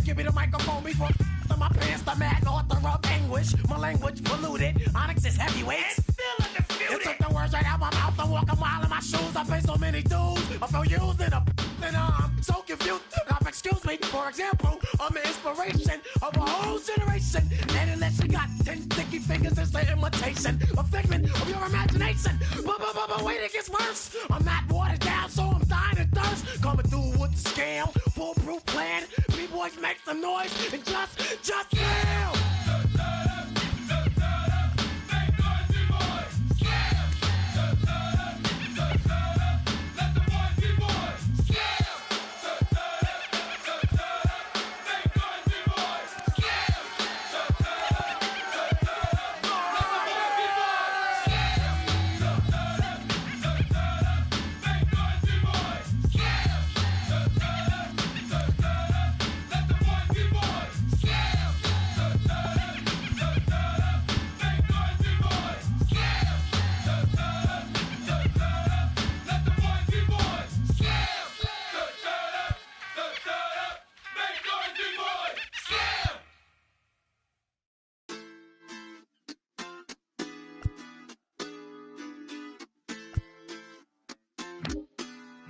Speaker 11: Give me the microphone before my pants, the mad author of anguish. My language polluted, Onyx is heavyweight. Still undisputed. You took the words right out my mouth. I walk a mile in my shoes. I pay so many dues. I feel used and I'm so confused. Now, excuse me, for example, I'm the inspiration of a whole generation. And unless you got 10 sticky fingers, it's the imitation, a figment of your imagination. But wait, it gets worse. I'm not watered down, so I'm dying of thirst. Coming through with the scale, foolproof plan. B-boys make some noise and just fail.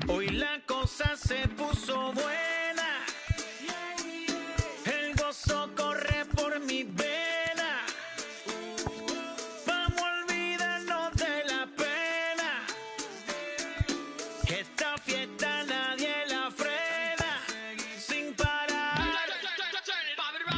Speaker 13: Hoy la cosa se puso buena. El gozo corre por mi vena. Vamos a olvidarnos de la pena. Esta fiesta nadie la frena. Sin parar.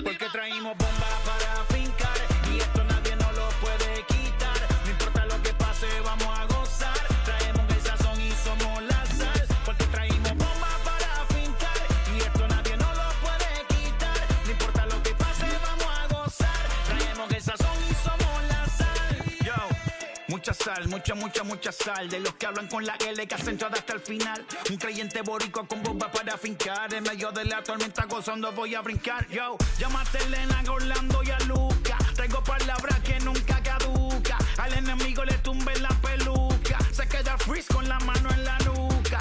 Speaker 13: Porque traímos bomba para fincar. Y esto nadie nos lo puede quitar. No importa lo que pase, vamos a gozar. Traemos el sazón y somos la sal. Porque traímos bomba para fincar. Y esto nadie nos lo puede quitar. No importa lo que pase, vamos a gozar. Traemos el sazón y somos la sal. Yo, mucha sal, mucha sal. De los que hablan con la L que hacen todo hasta el final. Un creyente boricua con bomba para fincar. En medio de la tormenta gozando voy a brincar. Yo, llámate a Elena, a Orlando y a Luca. Traigo palabras que nunca caduca. Al enemigo le tumbe la peluca. Se queda freeze con la mano en la nuca.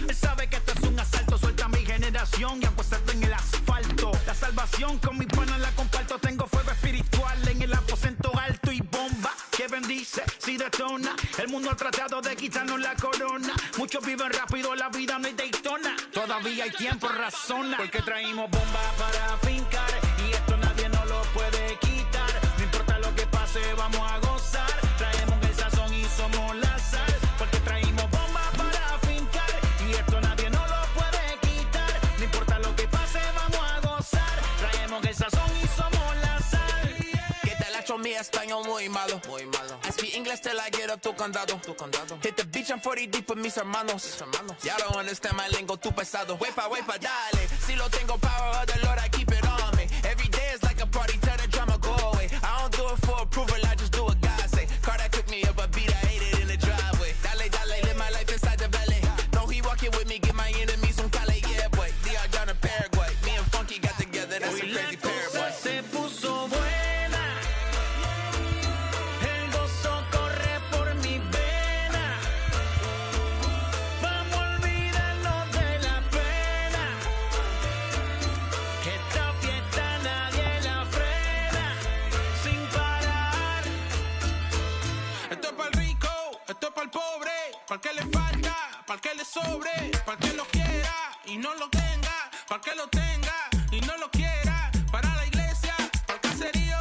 Speaker 13: Él sabe que esto es un asalto. Suelta mi generación y apuéstate en el asfalto. La salvación con mi pana la comparto. Tengo fuego espiritual en el aposento alto y bomba que bendice si detona. El mundo ha tratado de quitarnos la corona. Muchos viven rápido, la vida no es Daytona. Todavía hay tiempo, razona. Porque traímos bomba para fincar. Y esto nadie nos lo puede quitar. No importa lo que pase, vamos a gozar. Traemos el sazón y somos la sal. Porque traímos bomba para fincar. Y esto nadie nos lo puede quitar. No importa lo que pase, vamos a gozar. Traemos el sazón y somos la sal.
Speaker 14: Que te la echo mi español muy malo. I speak English till I get up tu condado. Hit the beach and 40 deep with mis hermanos. Y'all don't understand my lingo, tu pesado. Wepa, dale. Si lo tengo power of the Lord, I keep it on me. Every day is like a party, tell the drama go away. I don't do it for approval, I just do what God say. Car that took me up a beat, I ate it in the driveway. Dale, live my life inside the valley. No, he walking with me, give my enemies some cale, yeah, boy. DR down in Paraguay. Me and Funky got together, that's a crazy pair, boy.
Speaker 13: Se puso buena. El gozo corre por mi vena. Vamos a olvidarnos de la pena. Que esta fiesta nadie la frena. Sin parar.
Speaker 14: Esto es para el rico, esto es para el pobre. Para el que le falta, para el que le sobre. Para el que lo quiera y no lo tenga. Para el que lo tenga y no lo quiera. Para la iglesia, para el caserío.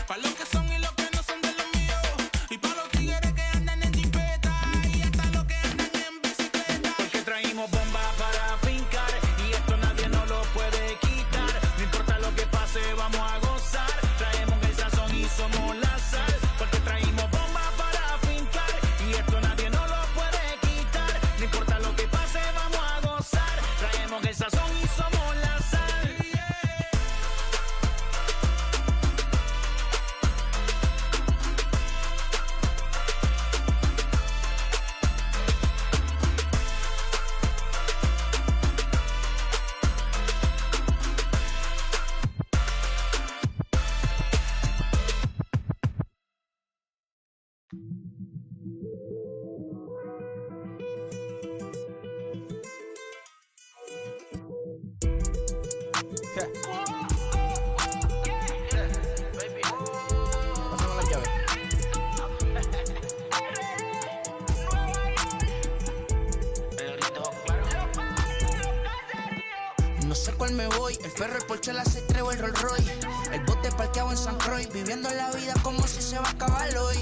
Speaker 14: Para los que son y los que no son de los míos. Y para los tigres que andan en jipeta. Y hasta los que andan en bicicleta.
Speaker 13: Porque traímos bomba para fincar. Y esto nadie nos lo puede quitar. No importa lo que pase, vamos a gozar. Traemos el sazón y somos la sal. Porque traímos bomba para fincar. Y esto nadie nos lo puede quitar. No importa lo que pase, vamos a gozar. Traemos el sazón y somos la sal.
Speaker 15: No sé cuál me voy, el ferro, el Porsche, la C3 o el Rolls Royce. El bote parqueado en San Croix, viviendo la vida como si se va a acabar hoy.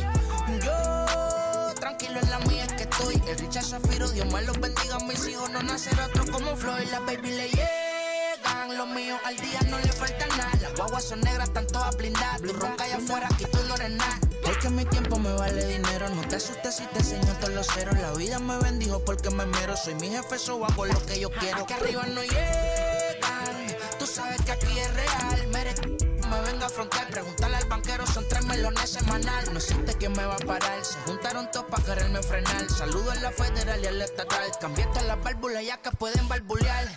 Speaker 15: Yo, tranquilo en la mía es que estoy. El Richard Zafiro, Dios me los bendiga. Mis hijos no nacerá otro como Floyd. Las baby le llegan, los míos al día no le falta nada. Las guaguas son negras, están todas blindadas. Tu ronca allá afuera, aquí tú no eres nada. Es que mi tiempo me vale dinero. No te asustes si te enseño todos los ceros. La vida me bendijo porque me mero. Soy mi jefe, so hago lo que yo quiero. Aquí arriba no llegan, tú sabes que aquí es real. Me venga a afrontar, preguntarle al banquero, son 3 melones semanal. No existe quien me va a parar, se juntaron todos para quererme frenar. Saludo a la federal y a la estatal, cambiaste las válvulas ya que pueden barbulear.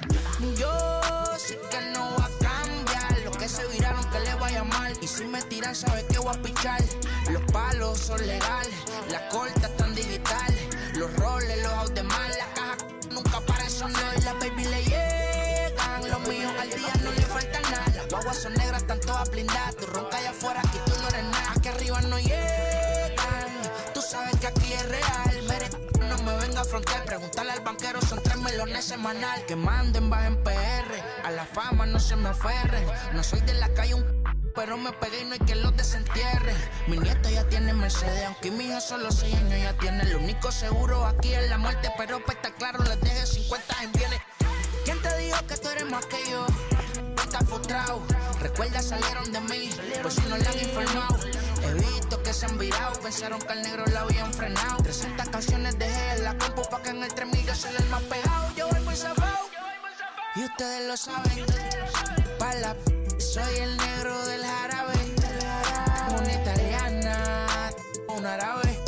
Speaker 15: Yo sí que no voy a cambiar, los que se viraron que les vaya mal. Y si me tiran sabes que voy a pichar. Los palos son legales, las cortas están digitales. Los roles, los autos de mal, la caja nunca para de sonar. Las baby le llegan, los míos al día no le falta nada. Las guaguas son negras, están todas blindadas. Tu ronca allá afuera, aquí tú no eres nada. Aquí arriba no llegan, tú sabes que aquí es real. No me venga a afrontar, preguntarle al banquero, son 3 semanal, quemando en baja en PR. A la fama no se me aferren. No soy de la calle pero me pegué y no hay que los desentierre. Mi nieto ya tiene Mercedes, aunque mi hija solo 6 años ya tiene. Lo único seguro aquí es la muerte, pero para estar claro les deje 50 en bienes. ¿Quién te dijo que tú eres más que yo? Tú estás frustrado, recuerda salieron de mí, pues si no le han informado. He visto que se han virado, pensaron que al negro la habían frenado. 300 canciones dejé en la compu pa' que en el 3000 yo soy el más pegado. Yo voy por zafao, y ustedes lo saben. Pala, soy el negro del jarabe. Una italiana, un árabe.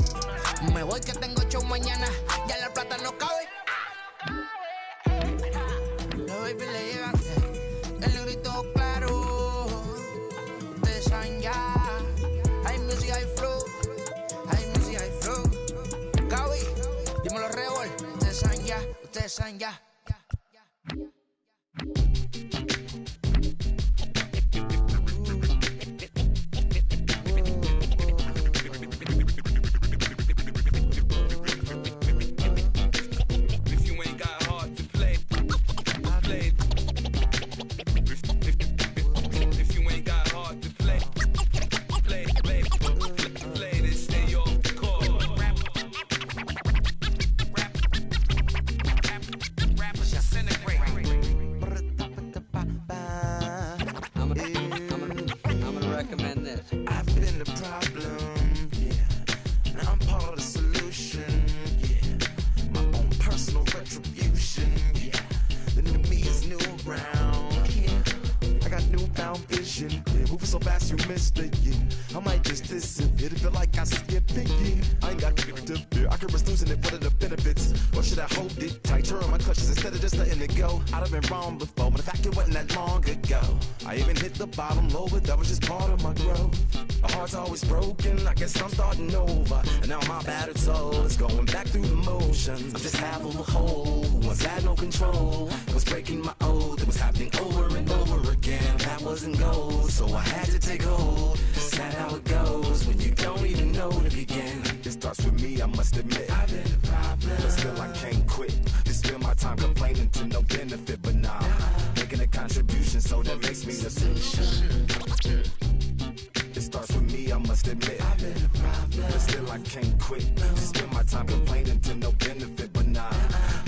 Speaker 15: Me voy que tengo show mañana, ya la plata no cabe. Los baby le llegan, el negrito claro. Ustedes saben ya. Hay music, hay flow. Hay music, hay flow. Gaby, dímelo Rebol. Ustedes saben ya, ustedes saben ya.
Speaker 16: Bottom low, but that was just part of my growth. My heart's always broken, I guess I'm starting over. And now my battered soul is going back through the motions. I'm just half of a whole who once had no control. I was breaking my oath, it was happening over and over again. That wasn't gold, so I had to take hold. Sad how it goes when you don't even know to begin. It starts with me, I must admit. I've been a problem, but still I can't quit. Just spend my time complaining to no benefit, but nah. Making a contribution, so that makes me the solution. It starts with me, I must admit. I've been a problem, but still I can't quit. Just spend my time complaining to no benefit, but nah.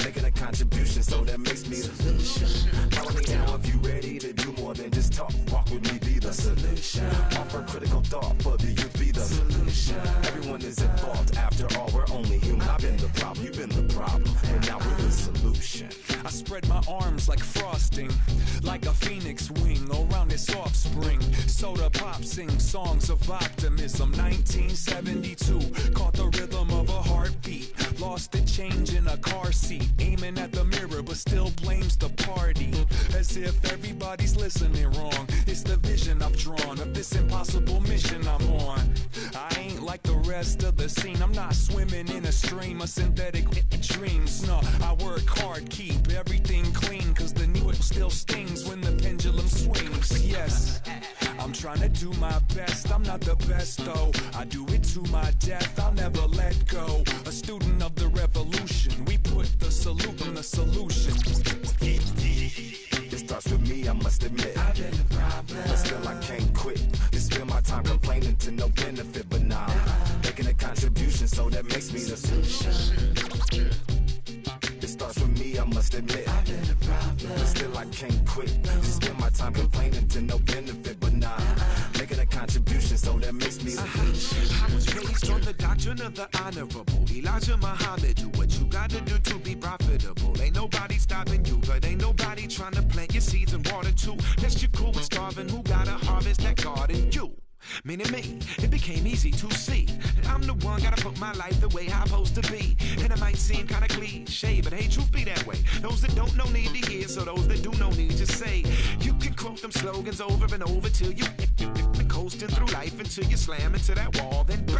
Speaker 16: Making a contribution, so that makes me the solution. Follow me now if you ready to do more than just talk. Walk with me, be the solution. Offer critical thought for the youth, be the solution. Everyone is at fault, after all, we're only human. I've been the problem, you've been the problem, and now we're the solution.
Speaker 17: I spread my arms like frosting, like a phoenix wing around its offspring. Soda pop sing songs of optimism. 1972, caught the rhythm of a heartbeat. Lost the change in a car seat, aiming at the mirror but still blames the party. As if everybody's listening wrong. It's the vision I've drawn of this impossible mission I'm on. I ain't like the rest of the scene, I'm not swimming in a stream of synthetic dreams. No, I work hard, keep everything clean, cause the needle still stings when the pendulum swings. Yes, I'm trying to do my best, I'm not the best though. I do it to my death, I'll never let go. A student of the revolution, we put the salute in the solution.
Speaker 16: It starts with me, I must admit. I've been the problem, but still I can't quit. Just spend my time complaining to no benefit, but nah. Making a contribution, so that makes me the solution. It starts with me, I must admit. I've been the problem, but still I can't quit. Just spend my time complaining to no benefit, but nah. Making a contribution, so that makes me the solution.
Speaker 18: I was raised on the doctrine of the honorable Elijah Muhammad. Do what you gotta do to be profitable. Ain't nobody stopping you, but ain't nobody trying to plant your seeds and water too. Unless you're cool with starving, who gotta harvest that garden? You. Meaning me, it became easy to see that I'm the one, gotta put my life the way I'm supposed to be. And it might seem kinda cliche, but hey, truth be that way. Those that don't know need to hear, so those that do know need to say. You can quote them slogans over and over till you coasting through life until you slam into that wall, then bang,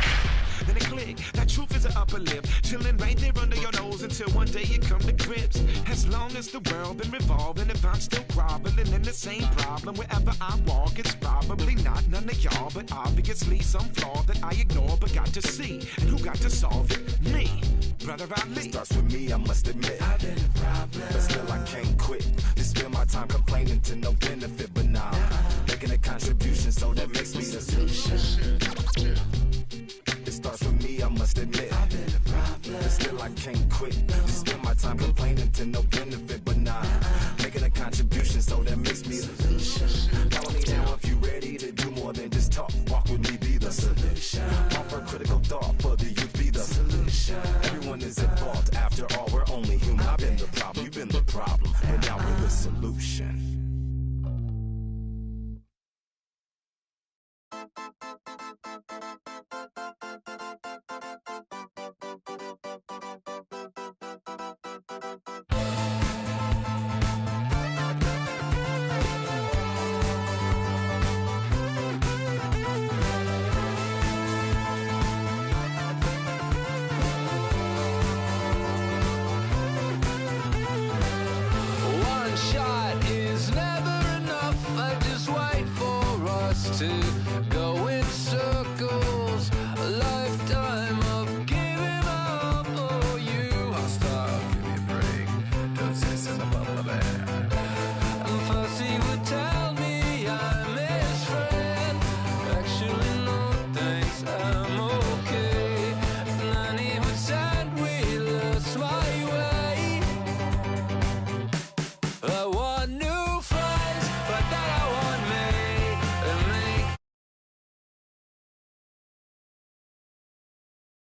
Speaker 18: then it click. That truth is an upper lip, chilling right there under your nose until one day you come to grips. As long as the world been revolving, if I'm still groveling in the same problem wherever I walk, it's probably not none of y'all, but obviously some flaw that I ignore but got to see. And who got to solve it? Me. brother Ali.
Speaker 16: It starts with me, I must admit. I've been a problem, but still I can't quit. Just spend my time complaining to no benefit, but nah, making a contribution, so that makes me the solution. It starts with me, I must admit. I've been a problem, but still I can't quit. Just spend my time complaining to no benefit, but nah, making a contribution, so that makes me the solution. Follow me now if you ready to do more than just talk. Walk with me, be the solution. Offer critical thought for the youth, be the solution. Everyone is at fault, after all, we're only human. I've been the problem, you've been the problem, but now we're the solution.